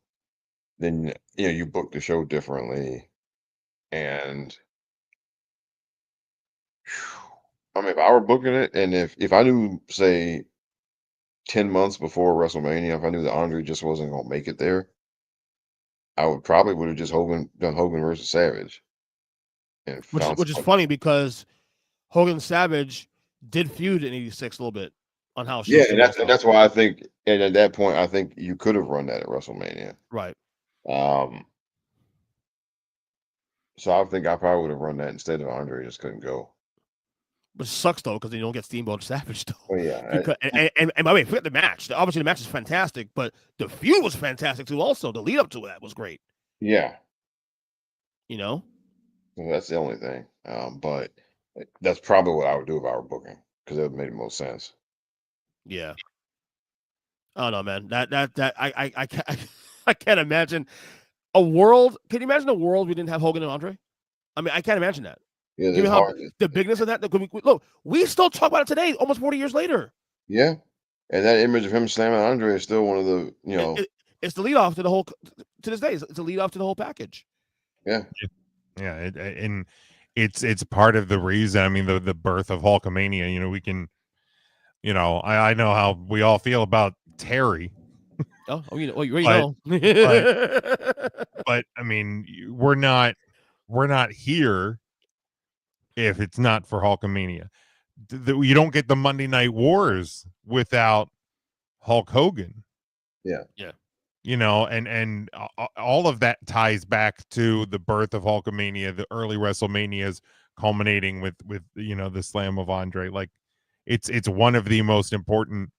Speaker 2: then you booked the show differently. And I mean, if I were booking it, and if I knew, say, 10 months before WrestleMania, if I knew that Andre just wasn't going to make it there, I would have just done Hogan versus Savage.
Speaker 1: Which is funny because Hogan Savage did feud in '86 a little bit on house.
Speaker 2: Yeah, and that's why I think, and at that point, I think you could have run that at WrestleMania.
Speaker 1: Right.
Speaker 2: So I think I probably would have run that instead of Andre just couldn't go.
Speaker 1: Which sucks though, because you don't get Steamboat Savage though.
Speaker 2: Oh yeah.
Speaker 1: And by the way, forget the match. Obviously, the match is fantastic, but the feud was fantastic too. Also, the lead up to that was great.
Speaker 2: Yeah.
Speaker 1: You know.
Speaker 2: Well, that's the only thing. But that's probably what I would do if I were booking, because it would make the most sense.
Speaker 1: Yeah. Oh no, man. I can't imagine a world. Can you imagine a world we didn't have Hogan and Andre? I mean, I can't imagine that.
Speaker 2: Yeah,
Speaker 1: Given how the bigness of that. Look, we still talk about it today, almost 40 years later.
Speaker 2: Yeah, and that image of him slamming Andre is still one of the,
Speaker 1: it's the lead off to the whole. To this day, it's the lead off to the whole package.
Speaker 2: Yeah,
Speaker 3: yeah, and it's part of the reason. I mean, the birth of Hulkamania. We can, I know how we all feel about Terry.
Speaker 1: Oh, know.
Speaker 3: But I mean, we're not here if it's not for Hulkamania. You don't get the Monday Night Wars without Hulk Hogan.
Speaker 2: Yeah.
Speaker 3: And all of that ties back to the birth of Hulkamania, the early WrestleManias, culminating with the slam of Andre. Like, it's one of the most important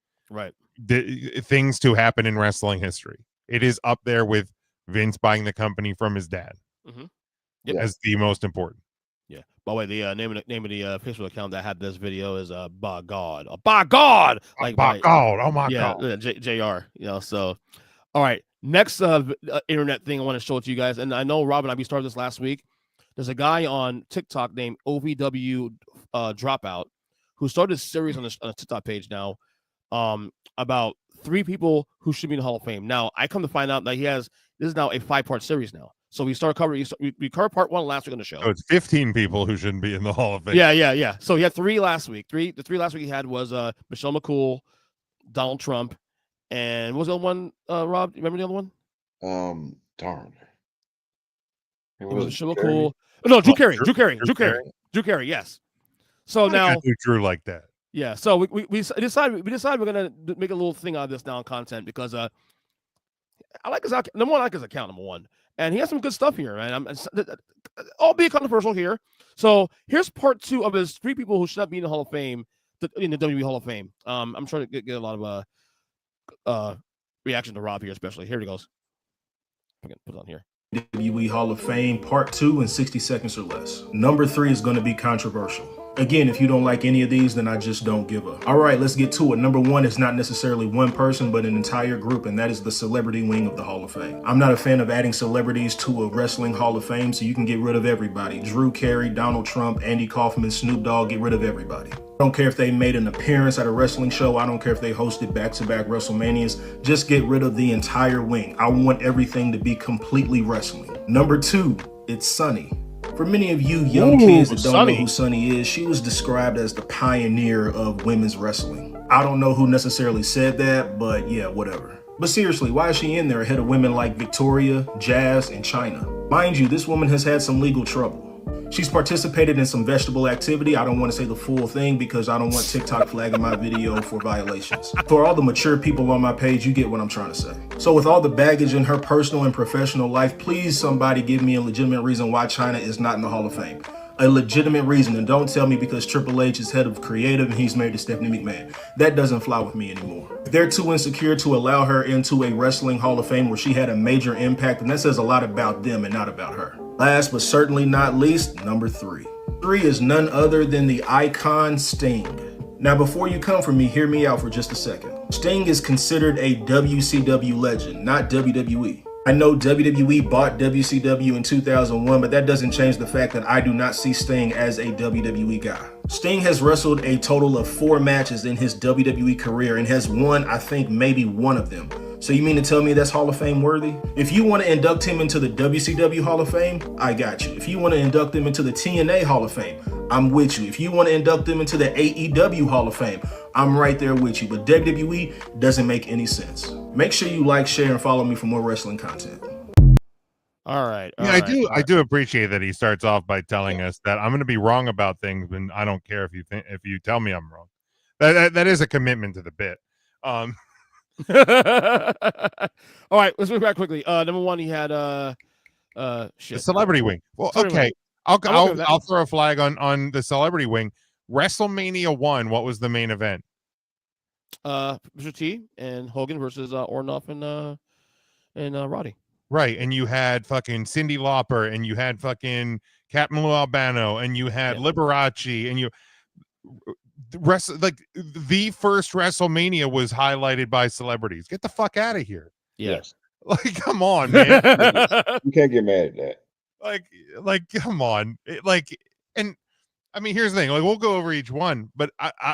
Speaker 3: things to happen in wrestling history. It is up there with Vince buying the company from his dad as the most important.
Speaker 1: Yeah. By the way, the name of the Facebook account that had this video is by God. By God. Like
Speaker 3: by God. Oh my God.
Speaker 1: JR. So all right. Next internet thing I want to show it to you guys. And I know Rob and I started this last week. There's a guy on TikTok named OVW Dropout who started a series on a TikTok page now about 3 people who should be in the Hall of Fame. Now, I come to find out that this is now a 5-part series now. So we covered part 1 last week on the show.
Speaker 3: So it's 15 people who shouldn't be in the Hall of Fame.
Speaker 1: Yeah. So he had 3 last week. The 3 last week he had was Michelle McCool, Donald Trump, and what was the other one, Rob? You remember the other one?
Speaker 2: Darn.
Speaker 1: It was Michelle McCool. No, Drew Carey. Drew Carey, yes. So now
Speaker 3: Drew like that.
Speaker 1: Yeah. So we decided we're gonna make a little thing out of this now on content because I like his account. Number one, I like his account, number one. And he has some good stuff here, man. Albeit controversial here. So here's part 2 of his 3 people who should not be in the Hall of Fame, in the WWE Hall of Fame. I'm trying to get a lot of reaction to Rob here, especially. Here he goes. I'm gonna put it on here.
Speaker 5: WWE Hall of Fame, part 2 in 60 seconds or less. Number 3 is going to be controversial. Again, if you don't like any of these, then I just don't give a. All right, let's get to it. Number one is not necessarily one person, but an entire group, and that is the celebrity wing of the Hall of Fame. I'm not a fan of adding celebrities to a wrestling Hall of Fame, so you can get rid of everybody. Drew Carey, Donald Trump, Andy Kaufman, Snoop Dogg, get rid of everybody. I don't care if they made an appearance at a wrestling show. I don't care if they hosted back-to-back WrestleManias. Just get rid of the entire wing. I want everything to be completely wrestling. Number two, it's Sunny. For many of you young kids that don't know who Sunny is, she was described as the pioneer of women's wrestling. I don't know who necessarily said that, but yeah, whatever. But seriously, why is she in there ahead of women like Victoria, Jazz, and Chyna? Mind you, this woman has had some legal trouble. She's participated in some vegetable activity. I don't want to say the full thing because I don't want TikTok flagging my video for violations. For all the mature people on my page, you get what I'm trying to say. So with all the baggage in her personal and professional life, please somebody give me a legitimate reason why Chyna is not in the Hall of Fame. A legitimate reason, and don't tell me because Triple H is head of creative and he's married to Stephanie McMahon. That doesn't fly with me anymore. If they're too insecure to allow her into a wrestling Hall of Fame where she had a major impact, and that says a lot about them and not about her. Last but certainly not least, number three. Three is none other than the icon Sting. Now before you come for me, hear me out for just a second. Sting is considered a WCW legend, not WWE. I know WWE bought WCW in 2001, but that doesn't change the fact that I do not see Sting as a WWE guy. Sting has wrestled a total of 4 matches in his WWE career and has won, I think, maybe one of them. So you mean to tell me that's Hall of Fame worthy? If you want to induct him into the WCW Hall of Fame, I got you. If you want to induct him into the TNA Hall of Fame, I'm with you. If you want to induct him into the AEW Hall of Fame, I'm right there with you. But WWE doesn't make any sense. Make sure you like, share, and follow me for more wrestling content.
Speaker 1: All right.
Speaker 3: I do appreciate that he starts off by telling us that I'm going to be wrong about things, and I don't care if you tell me I'm wrong. That is a commitment to the bit.
Speaker 1: All right, let's move back quickly. Number one, he had
Speaker 3: the celebrity wing. Well, okay, I'll throw a flag on the celebrity wing. WrestleMania 1, what was the main event?
Speaker 1: Mr. T and Hogan versus Orndorff and Roddy.
Speaker 3: Right, and you had fucking Cyndi Lauper, and you had fucking Captain Lou Albano, and you had Liberace, and the first WrestleMania was highlighted by celebrities. Get the fuck out of here.
Speaker 2: Yes.
Speaker 3: Like, come on, man.
Speaker 2: You can't get mad at that.
Speaker 3: Like, come on. And I mean, here's the thing. Like, we'll go over each one, but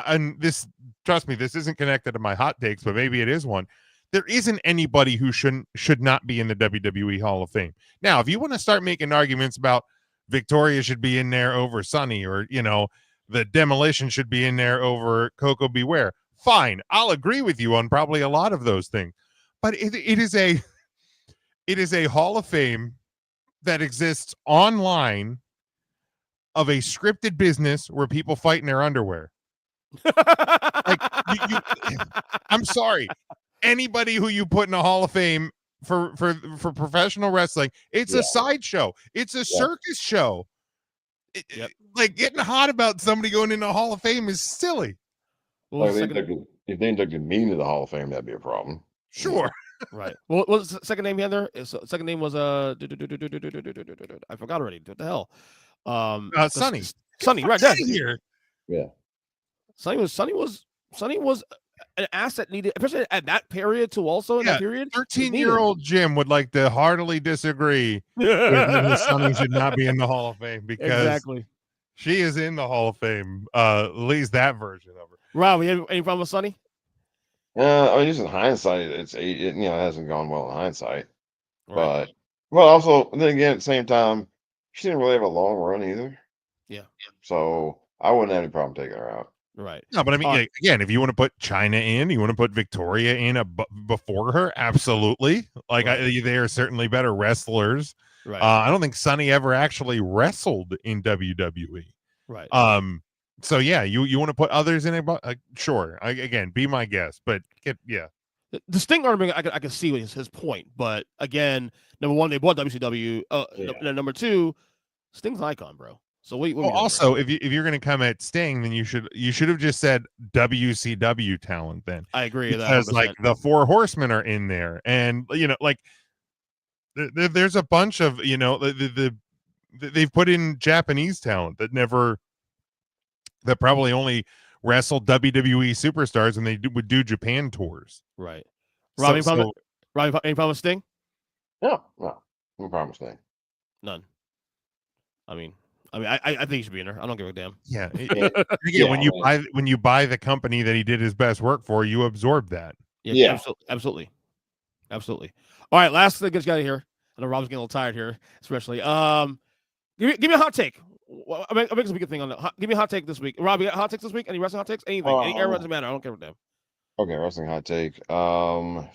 Speaker 3: and this, trust me, this isn't connected to my hot takes, but maybe it is one. There isn't anybody who should not be in the WWE Hall of Fame. Now, if you want to start making arguments about Victoria should be in there over Sunny, or the Demolition should be in there over Coco Beware, fine, I'll agree with you on probably a lot of those things. But it is a Hall of Fame that exists online of a scripted business where people fight in their underwear. I'm sorry. Anybody who you put in a Hall of Fame for professional wrestling, it's a sideshow. It's a circus show. Like, getting hot about somebody going into the Hall of Fame is silly.
Speaker 2: Well, if they inducted me into the Hall of Fame, that'd be a problem.
Speaker 3: Sure.
Speaker 1: Right. Well, what's the second name he had there? Second name was I forgot already. What the hell?
Speaker 3: Sunny.
Speaker 1: Sunny, right there.
Speaker 3: Here.
Speaker 2: Yeah.
Speaker 1: Sunny was an asset needed, especially at that period too. Also in that period,
Speaker 3: 13-year-old Jim would like to heartily disagree with Sunny should not be in the Hall of Fame, because she is in the Hall of Fame. At least that version of her.
Speaker 1: Rob, you have any problem with Sunny?
Speaker 2: I mean, just in hindsight, it hasn't gone well in hindsight. Right. But also, then again, at the same time, she didn't really have a long run either.
Speaker 1: Yeah.
Speaker 2: So I wouldn't have any problem taking her out.
Speaker 1: Right.
Speaker 3: No, but I mean, again, if you want to put Chyna in, you want to put Victoria in before her, absolutely. Like, they are certainly better wrestlers.
Speaker 1: Right.
Speaker 3: I don't think Sunny ever actually wrestled in WWE.
Speaker 1: Right.
Speaker 3: So yeah, you want to put others in it? Sure. Again, be my guest, but
Speaker 1: the Sting argument, I can see his point, but again, number one, they bought WCW. Number two, Sting's an icon, bro. So
Speaker 3: also, if you're going to come at Sting, then you should have just said WCW talent. Then
Speaker 1: I agree,
Speaker 3: because
Speaker 1: that
Speaker 3: like the Four Horsemen are in there, and like there's a bunch of they've put in Japanese talent that never that probably only wrestled WWE superstars and they would do Japan tours.
Speaker 1: Right. Rob, any problem with Sting?
Speaker 2: No problem with Sting.
Speaker 1: None. I think he should be in there. I don't give a damn.
Speaker 3: Yeah. When you buy the company that he did his best work for, you absorb that.
Speaker 1: Yeah. Absolutely. All right, last thing gets out of here. I know Rob's getting a little tired here, especially. Give me a hot take. I make some good thing on that. Give me a hot take this week. Rob, you got hot takes this week? Any wrestling hot takes? Anything? Any era doesn't matter. I don't care what them.
Speaker 2: Okay, wrestling hot take. Go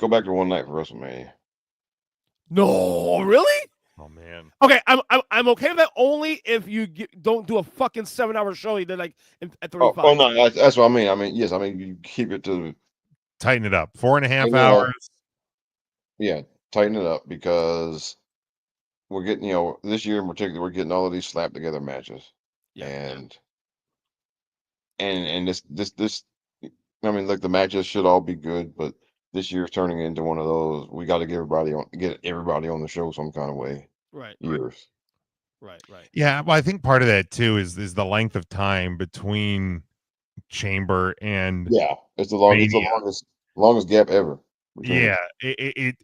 Speaker 2: back to one night for WrestleMania.
Speaker 1: No, really?
Speaker 3: Oh man.
Speaker 1: Okay, I'm okay with that only if you don't do a fucking 7-hour show. You did like at 35.
Speaker 2: Oh no, that's what I mean. Yes, you keep it to
Speaker 3: tighten it up. 4.5 hours.
Speaker 2: Yeah, tighten it up because we're getting this year in particular we're getting all of these slapped together matches, and this. I mean, like the matches should all be good, but this year's turning into one of those. We got to get everybody on the show some kind of way.
Speaker 1: Right.
Speaker 2: Years.
Speaker 1: Right.
Speaker 3: Yeah, well, I think part of that too is the length of time between Chamber and
Speaker 2: it's the longest gap ever.
Speaker 3: Yeah, I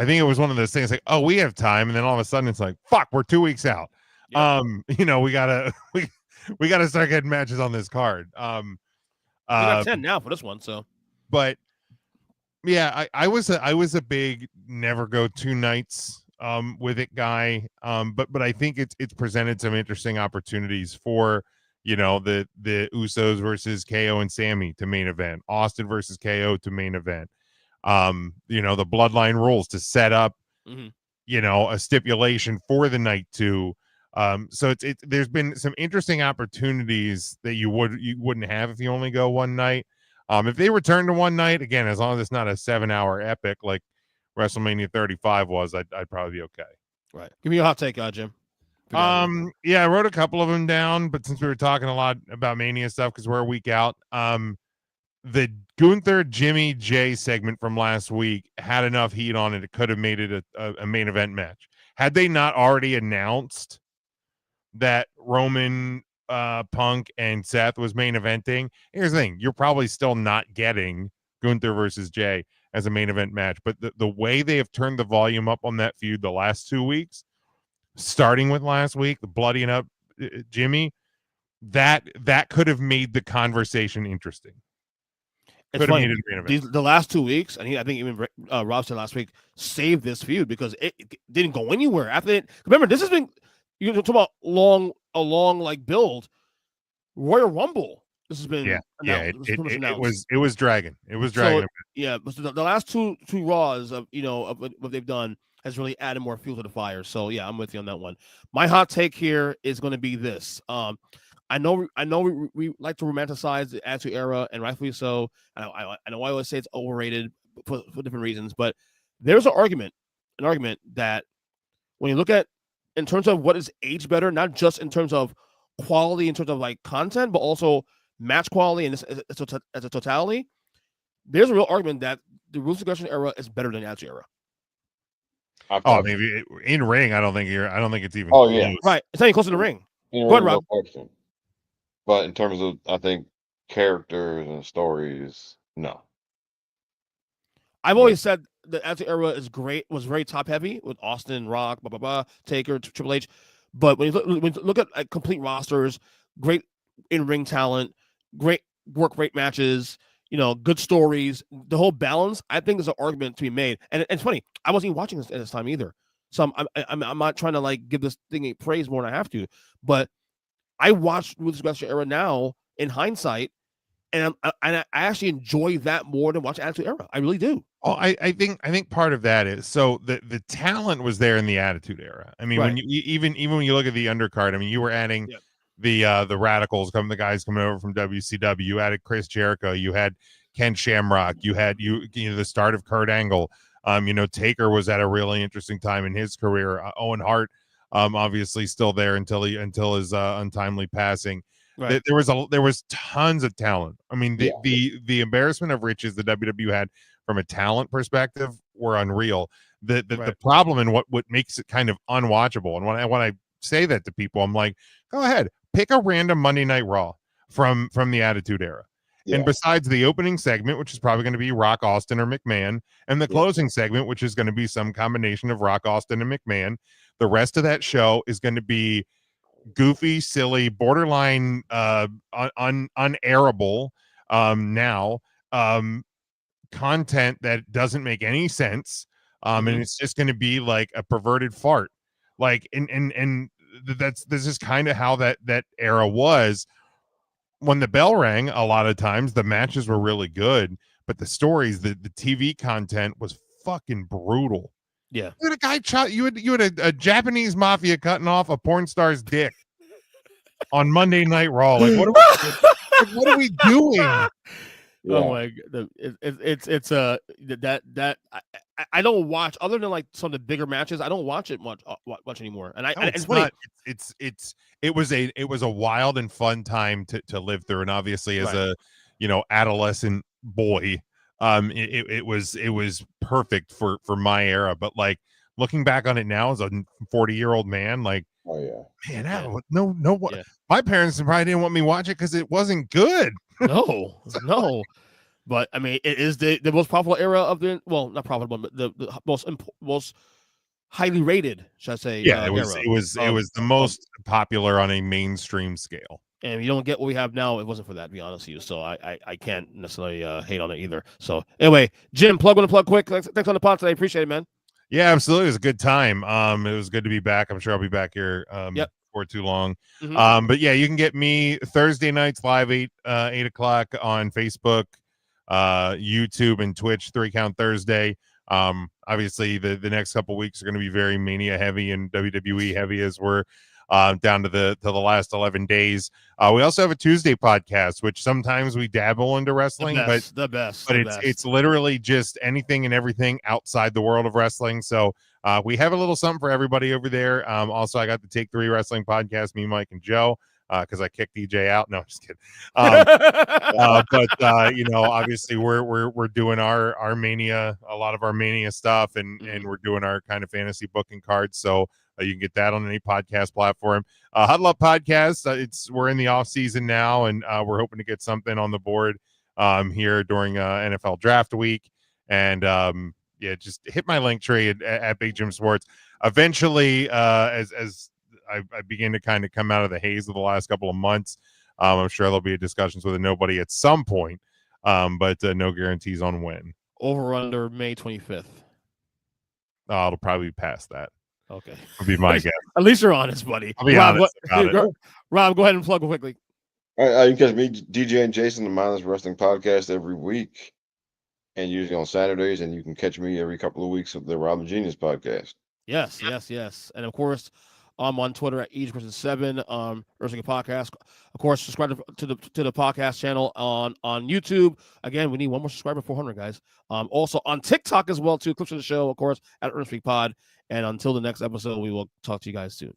Speaker 3: think it was one of those things like, oh, we have time, and then all of a sudden it's like, fuck, we're 2 weeks out. Yeah. We gotta start getting matches on this card.
Speaker 1: We got 10 now for this one, so.
Speaker 3: But yeah, I was a big never go 2 nights with it guy. But I think it's presented some interesting opportunities for the Usos versus KO and Sammy to main event, Austin versus KO to main event. The Bloodline rules to set up a stipulation for the night 2. So there's been some interesting opportunities that you wouldn't have if you only go one night. If they return to one night again, as long as it's not a 7-hour epic like WrestleMania 35 was, I'd probably be okay.
Speaker 1: Right. Give me a hot take, Jim.
Speaker 3: Yeah, I wrote a couple of them down, but since we were talking a lot about Mania stuff because we're a week out, the Gunther Jimmy J segment from last week had enough heat on it. It could have made it a main event match. Had they not already announced that Roman, Punk, and Seth was main eventing, here's the thing: you're probably still not getting Gunther versus Jay as a main event match. But the way they have turned the volume up on that feud the last 2 weeks, starting with last week, the bloodying up Jimmy, that could have made the conversation interesting.
Speaker 1: It's funny. The last 2 weeks, and I think even Rob said last week, saved this feud because it didn't go anywhere after it. Remember, this has been talk about a long like build. Royal Rumble. This has been
Speaker 3: it was dragging. It was dragging.
Speaker 1: So, but the last two Raws of what they've done has really added more fuel to the fire. So yeah, I'm with you on that one. My hot take here is going to be this. I know we like to romanticize the Attitude Era, and rightfully so. I know I always say it's overrated for different reasons, but there's an argument that when you look at in terms of what is aged better, not just in terms of quality, in terms of like content, but also match quality and as a totality, there's a real argument that the Rules of Aggression era is better than the Attitude Era.
Speaker 3: Maybe in ring, I don't think it's even.
Speaker 2: Oh yeah,
Speaker 1: right. It's not even close to the ring. Go ahead, Rob.
Speaker 2: But in terms of, I think, characters and stories, no.
Speaker 1: I've always said the Attitude Era is great, was very top heavy with Austin, Rock, Taker, Triple H. But when you look at complete rosters, great in ring talent, great great matches, good stories, the whole balance, I think there's an argument to be made. And it's funny, I wasn't even watching this at this time either. So I'm not trying to like give this thing a praise more than I have to, but I watched Rules of Aggression Era now in hindsight, and I actually enjoy that more than watching Attitude Era. I really do.
Speaker 3: Oh, I think part of that is so the talent was there in the Attitude Era. I mean, right. When you even when you look at the undercard, I mean, you were adding the Radicals, the guys coming over from WCW. You added Chris Jericho. You had Ken Shamrock. You had the start of Kurt Angle. Taker was at a really interesting time in his career. Owen Hart, obviously still there until his untimely passing. Right. There was tons of talent. I mean, the embarrassment of riches the WWE had from a talent perspective were unreal. The
Speaker 1: Right.
Speaker 3: problem and what makes it kind of unwatchable. And when I say that to people, I'm like, go ahead, pick a random Monday Night Raw from the Attitude Era.
Speaker 2: Yeah.
Speaker 3: And besides the opening segment, which is probably going to be Rock, Austin, or McMahon, and the closing segment, which is going to be some combination of Rock, Austin, and McMahon, the rest of that show is going to be goofy, silly, borderline unairable content that doesn't make any sense. And it's just going to be like a perverted fart. Like, and this is kind of how that era was. When the bell rang, a lot of times the matches were really good, but the stories, the TV content was fucking brutal.
Speaker 1: Yeah.
Speaker 3: You had a guy you had a Japanese mafia cutting off a porn star's dick on Monday Night Raw. Like, what are we doing?
Speaker 2: Yeah.
Speaker 1: Oh my god, I don't watch, other than like some of the bigger matches. I don't watch it much anymore. And it's funny.
Speaker 3: It was a wild and fun time to live through. And obviously, as a adolescent boy, it was perfect for my era. But like looking back on it now as a 40-year-old man, like,
Speaker 2: oh yeah,
Speaker 3: man, my parents probably didn't want me to watch it because it wasn't good.
Speaker 1: No. But I mean, it is the most profitable era of not profitable, but the most highly rated, should I say?
Speaker 3: Yeah, it was the most popular on a mainstream scale.
Speaker 1: And you don't get what we have now. It wasn't for that, to be honest with you. So I can't necessarily hate on it either. So anyway, Jim, plug quick. Thanks on the pod today. Appreciate it, man.
Speaker 3: Yeah, absolutely. It was a good time. It was good to be back. I'm sure I'll be back here for too long. But yeah, you can get me Thursday nights live 8 o'clock on Facebook, YouTube, and Twitch. 3 Count Thursday. Obviously the next couple weeks are going to be very Mania heavy and WWE heavy as we're down to the last 11 days. We also have a Tuesday podcast, which sometimes we dabble into wrestling, but it's literally just anything and everything outside the world of wrestling. So we have a little something for everybody over there. Also, I got the Take 3 Wrestling podcast, me, Mike, and Joe, because I kicked EJ out. No, just kidding. But obviously we're doing our Mania, a lot of our Mania stuff, and we're doing our kind of fantasy booking cards. So you can get that on any podcast platform. Huddle Up Podcast. We're in the off season now, and we're hoping to get something on the board here during NFL Draft Week. And just hit my link tree at Big Jim Sports. Eventually, as I begin to kind of come out of the haze of the last couple of months, I'm sure there'll be discussions with a nobody at some point, but no guarantees on when.
Speaker 1: Over under May 25th.
Speaker 3: It'll probably be past that.
Speaker 1: Okay.
Speaker 3: Would be my guess.
Speaker 1: At least you're honest, buddy.
Speaker 3: I'll be honest about it.
Speaker 1: Rob, go ahead and plug quickly.
Speaker 2: All right, you can catch me, DJ and Jason, the Mindless Wrestling Podcast every week, and usually on Saturdays, and you can catch me every couple of weeks with the Rob the Genius Podcast.
Speaker 1: Yes. And of course, I'm on Twitter at EJ Christian 7, Wrestling Podcast. Of course, subscribe to the podcast channel on YouTube. Again, we need one more subscriber, 400 guys. Also on TikTok as well too. Clips of the show, of course, at Earnestly Pod. And until the next episode, we will talk to you guys soon.